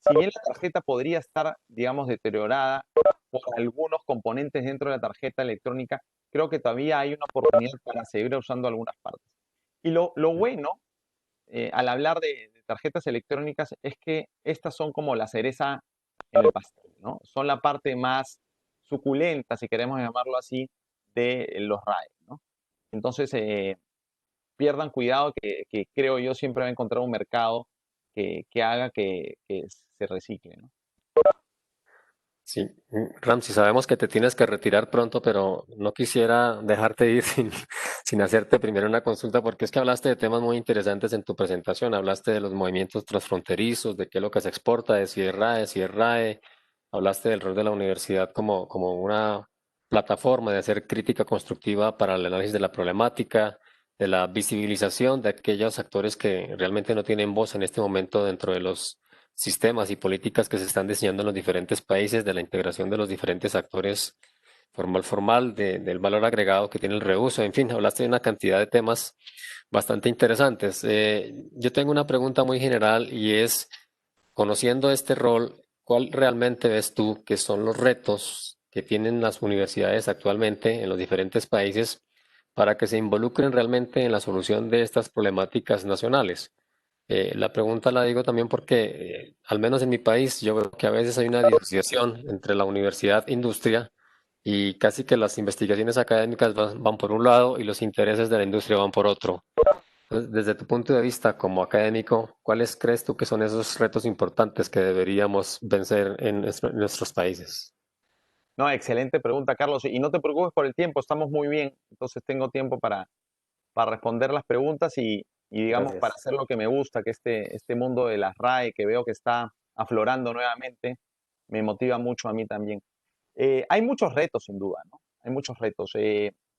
si bien la tarjeta podría estar, digamos, deteriorada por algunos componentes dentro de la tarjeta electrónica, creo que todavía hay una oportunidad para seguir usando algunas partes. Y lo bueno al hablar de tarjetas electrónicas es que estas son como la cereza en el pastel, ¿no? Son la parte más suculenta, si queremos llamarlo así, de los RAE, ¿no? Entonces, pierdan cuidado que creo yo siempre va a encontrar un mercado que haga que se recicle, ¿no? Sí, Ramsey, sabemos que te tienes que retirar pronto, pero no quisiera dejarte ir sin hacerte primero una consulta, porque es que hablaste de temas muy interesantes en tu presentación. Hablaste de los movimientos transfronterizos, de qué es lo que se exporta, de si es RAE, si es RAE. Hablaste del rol de la universidad como una plataforma de hacer crítica constructiva para el análisis de la problemática, de la visibilización de aquellos actores que realmente no tienen voz en este momento dentro de los sistemas y políticas que se están diseñando en los diferentes países, de la integración de los diferentes actores formal, del valor agregado que tiene el reuso. En fin, hablaste de una cantidad de temas bastante interesantes. Yo tengo una pregunta muy general y es, conociendo este rol, ¿cuál realmente ves tú que son los retos que tienen las universidades actualmente en los diferentes países para que se involucren realmente en la solución de estas problemáticas nacionales? La pregunta la digo también porque, al menos en mi país, yo veo que a veces hay una disociación entre la universidad e industria y casi que las investigaciones académicas van por un lado y los intereses de la industria van por otro. Entonces, desde tu punto de vista como académico, ¿cuáles crees tú que son esos retos importantes que deberíamos vencer en nuestros países? No, excelente pregunta, Carlos. Y no te preocupes por el tiempo, estamos muy bien. Entonces tengo tiempo para responder las preguntas y digamos, para Gracias. hacer lo que me gusta, que este mundo de las RAE, que veo que está aflorando nuevamente, me motiva mucho a mí también. Hay muchos retos, sin duda, ¿no? Hay muchos retos.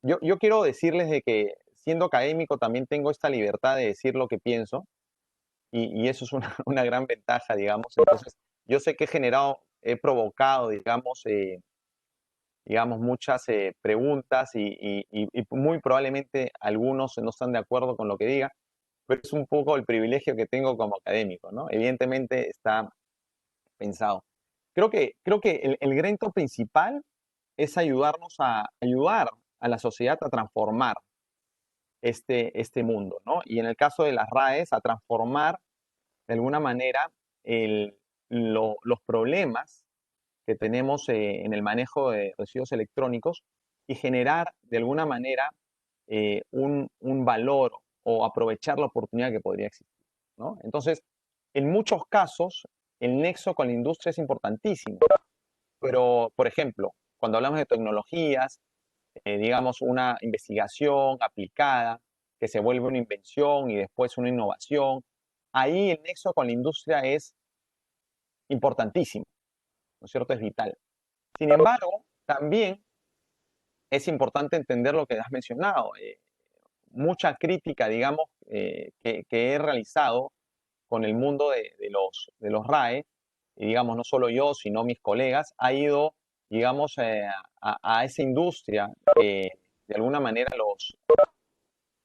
Yo quiero decirles de que siendo académico también tengo esta libertad de decir lo que pienso y eso es una, una gran ventaja, digamos. Entonces, yo sé que he provocado, digamos, muchas preguntas y muy probablemente algunos no están de acuerdo con lo que diga, pero es un poco el privilegio que tengo como académico, ¿no? Evidentemente está pensado. Creo que el reto principal es ayudar a la sociedad a transformar este mundo, ¿no? Y en el caso de las RAEs, a transformar de alguna manera los problemas que tenemos en el manejo de residuos electrónicos y generar de alguna manera un valor o aprovechar la oportunidad que podría existir, ¿no? Entonces, en muchos casos, el nexo con la industria es importantísimo, pero, por ejemplo, cuando hablamos de tecnologías, digamos, una investigación aplicada que se vuelve una invención y después una innovación, ahí el nexo con la industria es importantísimo, ¿no es cierto? Es vital. Sin embargo, también es importante entender lo que has mencionado. Mucha crítica, digamos, que he realizado con el mundo de los RAE, y digamos, no solo yo, sino mis colegas, ha ido, digamos, a esa industria que de alguna manera los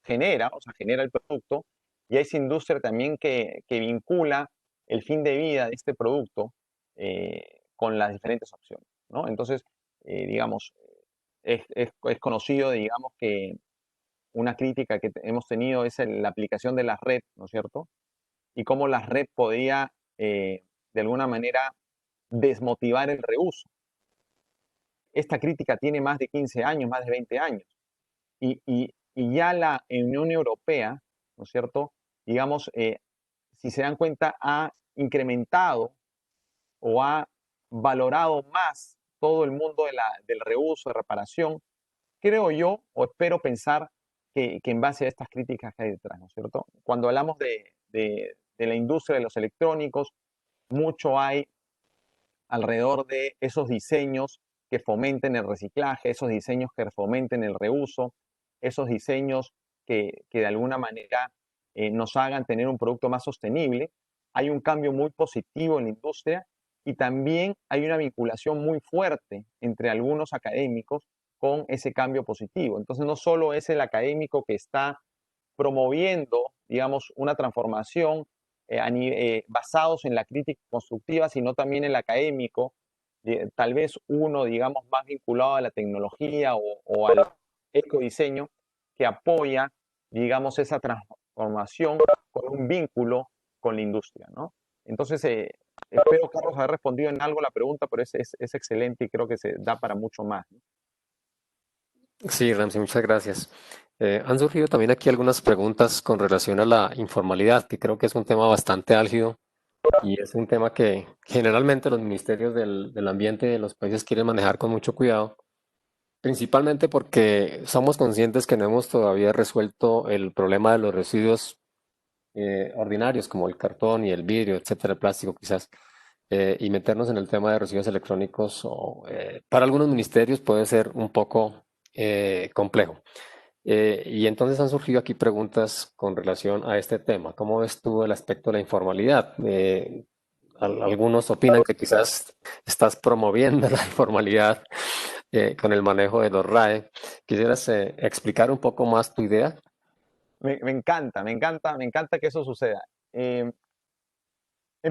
genera, o sea, genera el producto, y a esa industria también que vincula el fin de vida de este producto con las diferentes opciones, ¿no? Entonces, digamos, es conocido, digamos, que una crítica que hemos tenido es la aplicación de la red, ¿no es cierto? Y cómo la red podía, de alguna manera, desmotivar el reuso. Esta crítica tiene más de 15 años, más de 20 años. Y ya la Unión Europea, ¿no es cierto? Digamos, si se dan cuenta, ha incrementado o ha valorado más todo el mundo del reuso, de reparación, creo yo, o espero pensar que en base a estas críticas que hay detrás, ¿no es cierto? Cuando hablamos de la industria de los electrónicos, mucho hay alrededor de esos diseños que fomenten el reciclaje, esos diseños que fomenten el reuso, esos diseños que de alguna manera nos hagan tener un producto más sostenible. Hay un cambio muy positivo en la industria y también hay una vinculación muy fuerte entre algunos académicos con ese cambio positivo. Entonces, no solo es el académico que está promoviendo, digamos, una transformación basados en la crítica constructiva, sino también el académico, tal vez uno, digamos, más vinculado a la tecnología o al ecodiseño, que apoya, digamos, esa transformación con un vínculo con la industria, ¿no? Entonces, espero, Carlos, haber respondido en algo la pregunta, pero es excelente y creo que se da para mucho más, ¿no? Sí, Ramsey, muchas gracias. Han surgido también aquí algunas preguntas con relación a la informalidad, que creo que es un tema bastante álgido y es un tema que generalmente los ministerios del ambiente de los países quieren manejar con mucho cuidado, principalmente porque somos conscientes que no hemos todavía resuelto el problema de los residuos ordinarios como el cartón y el vidrio, etcétera, el plástico quizás. y meternos en el tema de residuos electrónicos para algunos ministerios puede ser un poco complejo. Y entonces han surgido aquí preguntas con relación a este tema. ¿Cómo ves tú el aspecto de la informalidad? Algunos opinan que quizás estás promoviendo la informalidad con el manejo de los RAE. ¿Quisieras explicar un poco más tu idea? Me encanta que eso suceda. En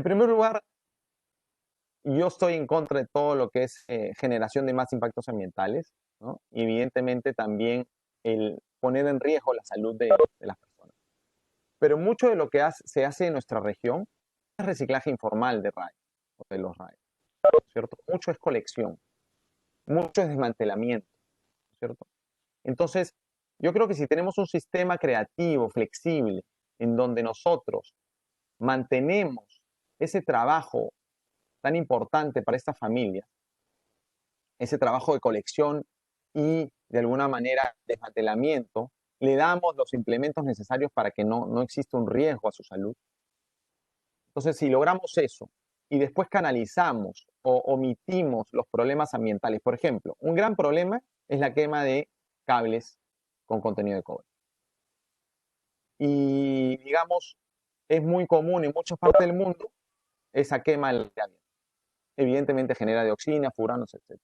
primer lugar, yo estoy en contra de todo lo que es generación de más impactos ambientales, ¿no? Y evidentemente también el poner en riesgo la salud de las personas. Pero mucho de lo que se hace en nuestra región es reciclaje informal de RAE, o de los RAE, ¿cierto? Mucho es colección, mucho es desmantelamiento, ¿cierto? Entonces, yo creo que si tenemos un sistema creativo, flexible, en donde nosotros mantenemos ese trabajo tan importante para esta familia, ese trabajo de colección y de alguna manera desmantelamiento, le damos los implementos necesarios para que no exista un riesgo a su salud. Entonces, si logramos eso y después canalizamos o omitimos los problemas ambientales, por ejemplo, un gran problema es la quema de cables con contenido de cobre. Y digamos, es muy común en muchas partes del mundo esa quema del aire abierto. Evidentemente genera dioxina, furanos, etc.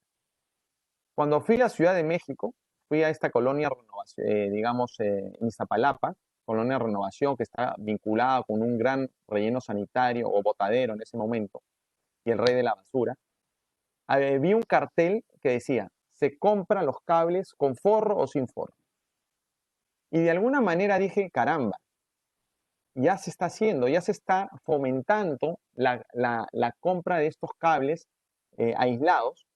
Cuando fui a Ciudad de México, fui a esta colonia Renovación, digamos, Iztapalapa, colonia Renovación, que está vinculada con un gran relleno sanitario o botadero en ese momento, y el rey de la basura. Vi un cartel que decía, se compran los cables con forro o sin forro. Y de alguna manera dije, caramba, ya se está haciendo, ya se está fomentando la compra de estos cables aislados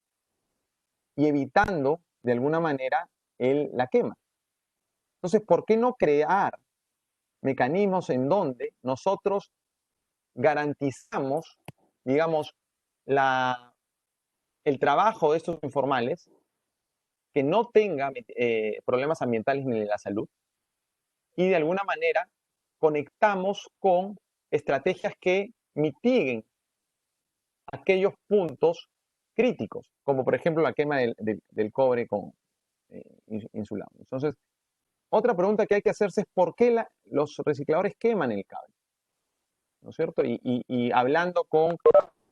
y evitando de alguna manera la quema. Entonces, ¿por qué no crear mecanismos en donde nosotros garantizamos, digamos, el trabajo de estos informales, que no tenga problemas ambientales ni de la salud, y de alguna manera conectamos con estrategias que mitiguen aquellos puntos críticos, como por ejemplo la quema del cobre con insulado? Entonces, otra pregunta que hay que hacerse es por qué los recicladores queman el cable, ¿no es cierto? Y hablando con,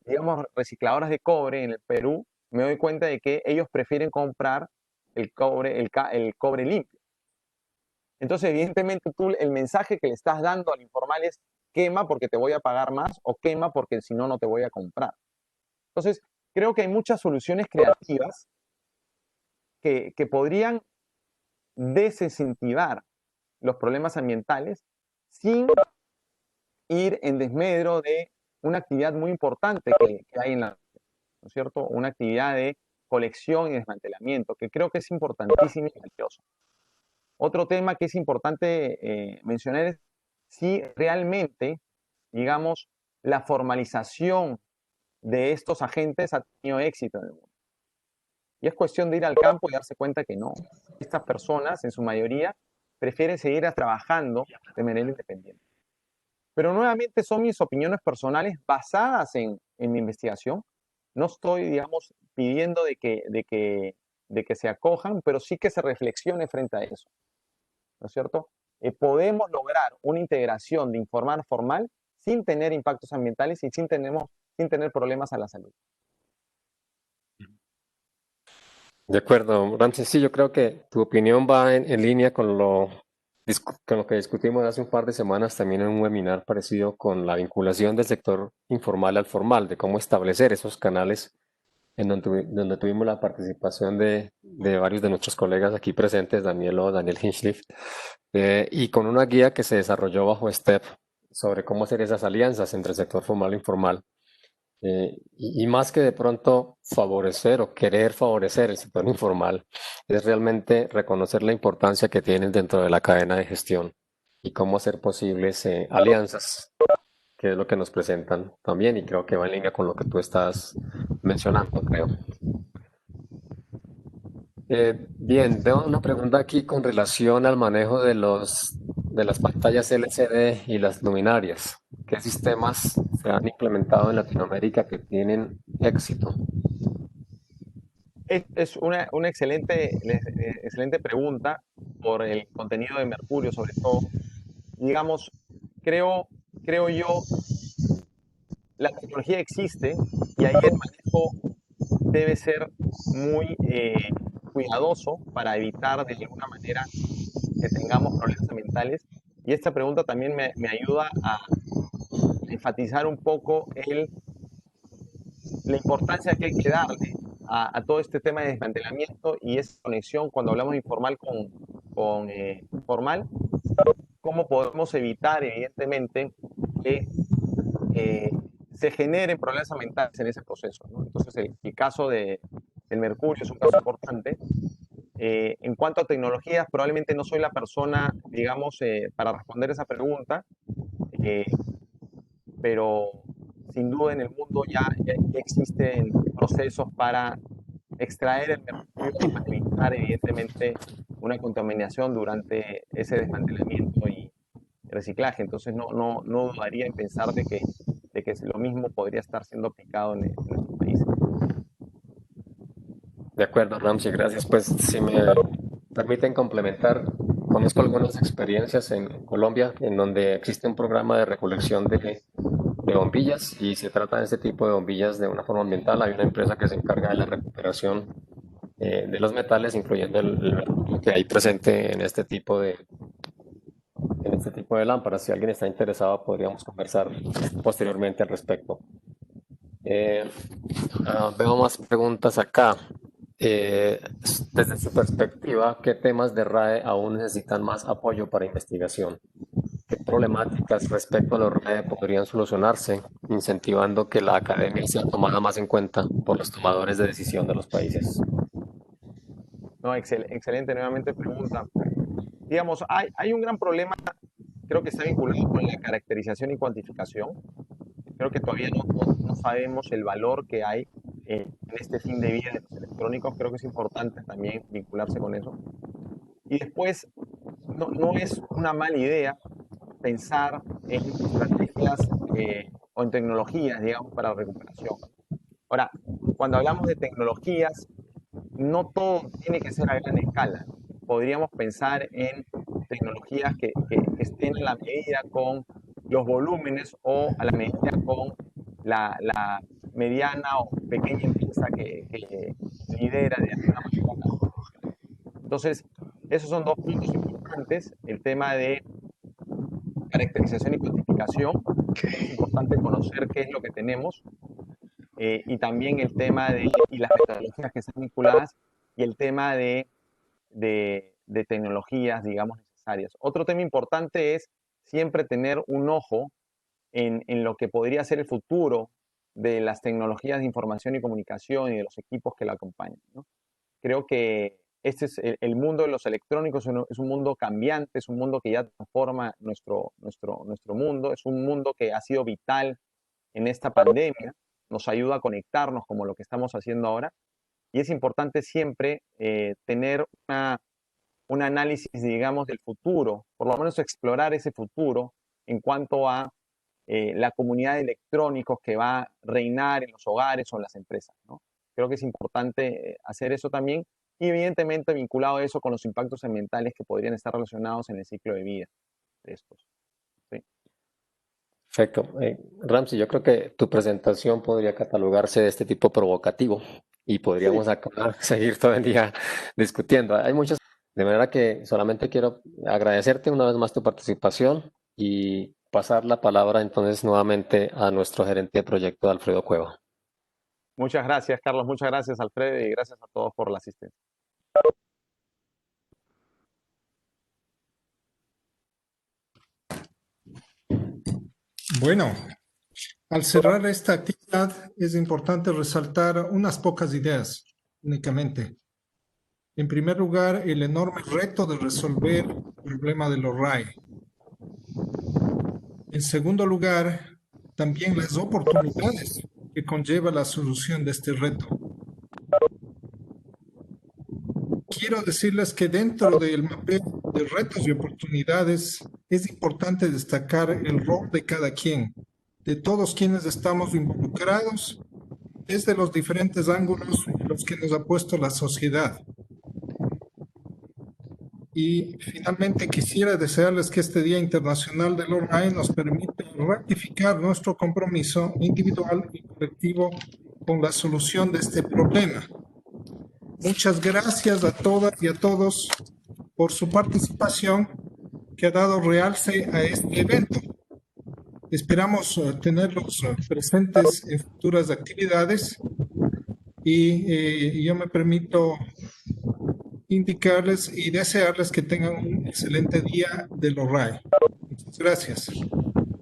digamos, recicladoras de cobre en el Perú, me doy cuenta de que ellos prefieren comprar el cobre limpio. Entonces, evidentemente, tú el mensaje que le estás dando al informal es quema porque te voy a pagar más o quema porque si no, no te voy a comprar. Entonces, creo que hay muchas soluciones creativas que podrían desincentivar los problemas ambientales sin ir en desmedro de una actividad muy importante que hay en la, ¿no es cierto? Una actividad de colección y desmantelamiento, que creo que es importantísimo y valioso. Otro tema que es importante mencionar es si realmente, digamos, la formalización de estos agentes ha tenido éxito en el mundo. Y es cuestión de ir al campo y darse cuenta que no. Estas personas, en su mayoría, prefieren seguir trabajando de manera independiente. Pero nuevamente son mis opiniones personales basadas en mi investigación. No estoy, digamos, pidiendo de que se acojan, pero sí que se reflexione frente a eso, ¿no es cierto? Podemos lograr una integración de informal formal sin tener impactos ambientales y sin tener problemas a la salud. De acuerdo, Ramses. Sí, yo creo que tu opinión va en línea con lo que discutimos hace un par de semanas también en un webinar parecido con la vinculación del sector informal al formal, de cómo establecer esos canales en donde tuvimos la participación de varios de nuestros colegas aquí presentes, Daniel O, Daniel Hinchliff, y con una guía que se desarrolló bajo STEP sobre cómo hacer esas alianzas entre el sector formal e informal. Y más que de pronto favorecer o querer favorecer el sector informal, es realmente reconocer la importancia que tienen dentro de la cadena de gestión y cómo hacer posibles alianzas, que es lo que nos presentan también, y creo que va en línea con lo que tú estás mencionando, creo. Bien, veo una pregunta aquí con relación al manejo de de las pantallas LCD y las luminarias. ¿Qué sistemas se han implementado en Latinoamérica que tienen éxito? Es una excelente pregunta por el contenido de mercurio, sobre todo. Digamos, creo yo, la tecnología existe y ahí el manejo debe ser muy cuidadoso para evitar de alguna manera que tengamos problemas ambientales. Y esta pregunta también me ayuda a enfatizar un poco la importancia que hay que darle a todo este tema de desmantelamiento y esa conexión cuando hablamos de informal con formal, cómo podemos evitar, evidentemente, que se generen problemas ambientales en ese proceso, ¿no? Entonces, el caso del mercurio es un caso importante. En cuanto a tecnologías, probablemente no soy la persona, digamos, para responder esa pregunta, eh, pero sin duda en el mundo ya existen procesos para extraer el mercurio y para evitar, evidentemente, una contaminación durante ese desmantelamiento y reciclaje. Entonces, no dudaría en pensar de que lo mismo podría estar siendo aplicado en nuestro país. De acuerdo, Ramsey, gracias. Pues si me permiten complementar, conozco algunas experiencias en Colombia en donde existe un programa de recolección de bombillas y se trata de este tipo de bombillas de una forma ambiental. Hay una empresa que se encarga de la recuperación de los metales, incluyendo el mercurio que hay presente en este tipo de lámparas. Si alguien está interesado, podríamos conversar posteriormente al respecto. Eh, Veo más preguntas acá. Desde su perspectiva, ¿qué temas de RAE aún necesitan más apoyo para investigación? ¿Qué problemáticas respecto a los RAE podrían solucionarse, incentivando que la academia sea tomada más en cuenta por los tomadores de decisión de los países? No, excelente nuevamente pregunta. Digamos, hay un gran problema, creo que está vinculado con la caracterización y cuantificación. Creo que todavía no sabemos el valor que hay en este fin de vida de los electrónicos. Creo que es importante también vincularse con eso. Y después, no es una mala idea pensar en estrategias o en tecnologías, digamos, para recuperación. Ahora, cuando hablamos de tecnologías, no todo tiene que ser a gran escala. Podríamos pensar en tecnologías que estén a la medida con los volúmenes o a la medida con la mediana o pequeña empresa que lidera de alguna manera la solución. Entonces, esos son dos puntos importantes. El tema de caracterización y cuantificación. Es importante conocer qué es lo que tenemos y también el tema y las metodologías que están vinculadas y el tema de tecnologías, digamos, necesarias. Otro tema importante es siempre tener un ojo en lo que podría ser el futuro de las tecnologías de información y comunicación y de los equipos que la acompañan, ¿no? Creo que este es el mundo de los electrónicos, es un mundo cambiante, es un mundo que ya transforma nuestro mundo, es un mundo que ha sido vital en esta pandemia, nos ayuda a conectarnos como lo que estamos haciendo ahora, y es importante siempre tener un análisis, digamos, del futuro, por lo menos explorar ese futuro en cuanto a la comunidad de electrónicos que va a reinar en los hogares o en las empresas, ¿no? Creo que es importante hacer eso también y evidentemente vinculado a eso con los impactos ambientales que podrían estar relacionados en el ciclo de vida de estos. ¿Sí? Perfecto. Ramsey, yo creo que tu presentación podría catalogarse de este tipo provocativo y podríamos acá seguir todo el día discutiendo. Hay muchas, de manera que solamente quiero agradecerte una vez más tu participación y pasar la palabra entonces nuevamente a nuestro gerente de proyecto, Alfredo Cueva. Muchas gracias, Carlos. Muchas gracias, Alfredo, y gracias a todos por la asistencia. Bueno, al cerrar esta actividad es importante resaltar unas pocas ideas únicamente. En primer lugar, el enorme reto de resolver el problema de los RAE. En segundo lugar, también las oportunidades que conlleva la solución de este reto. Quiero decirles que dentro del mapeo de retos y oportunidades es importante destacar el rol de cada quien, de todos quienes estamos involucrados, desde los diferentes ángulos en los que nos ha puesto la sociedad. Y finalmente quisiera desearles que este Día Internacional del ORAI nos permita ratificar nuestro compromiso individual y colectivo con la solución de este problema. Muchas gracias a todas y a todos por su participación que ha dado realce a este evento. Esperamos tenerlos presentes en futuras actividades y yo me permito indicarles y desearles que tengan un excelente día del ORAI. Muchas gracias.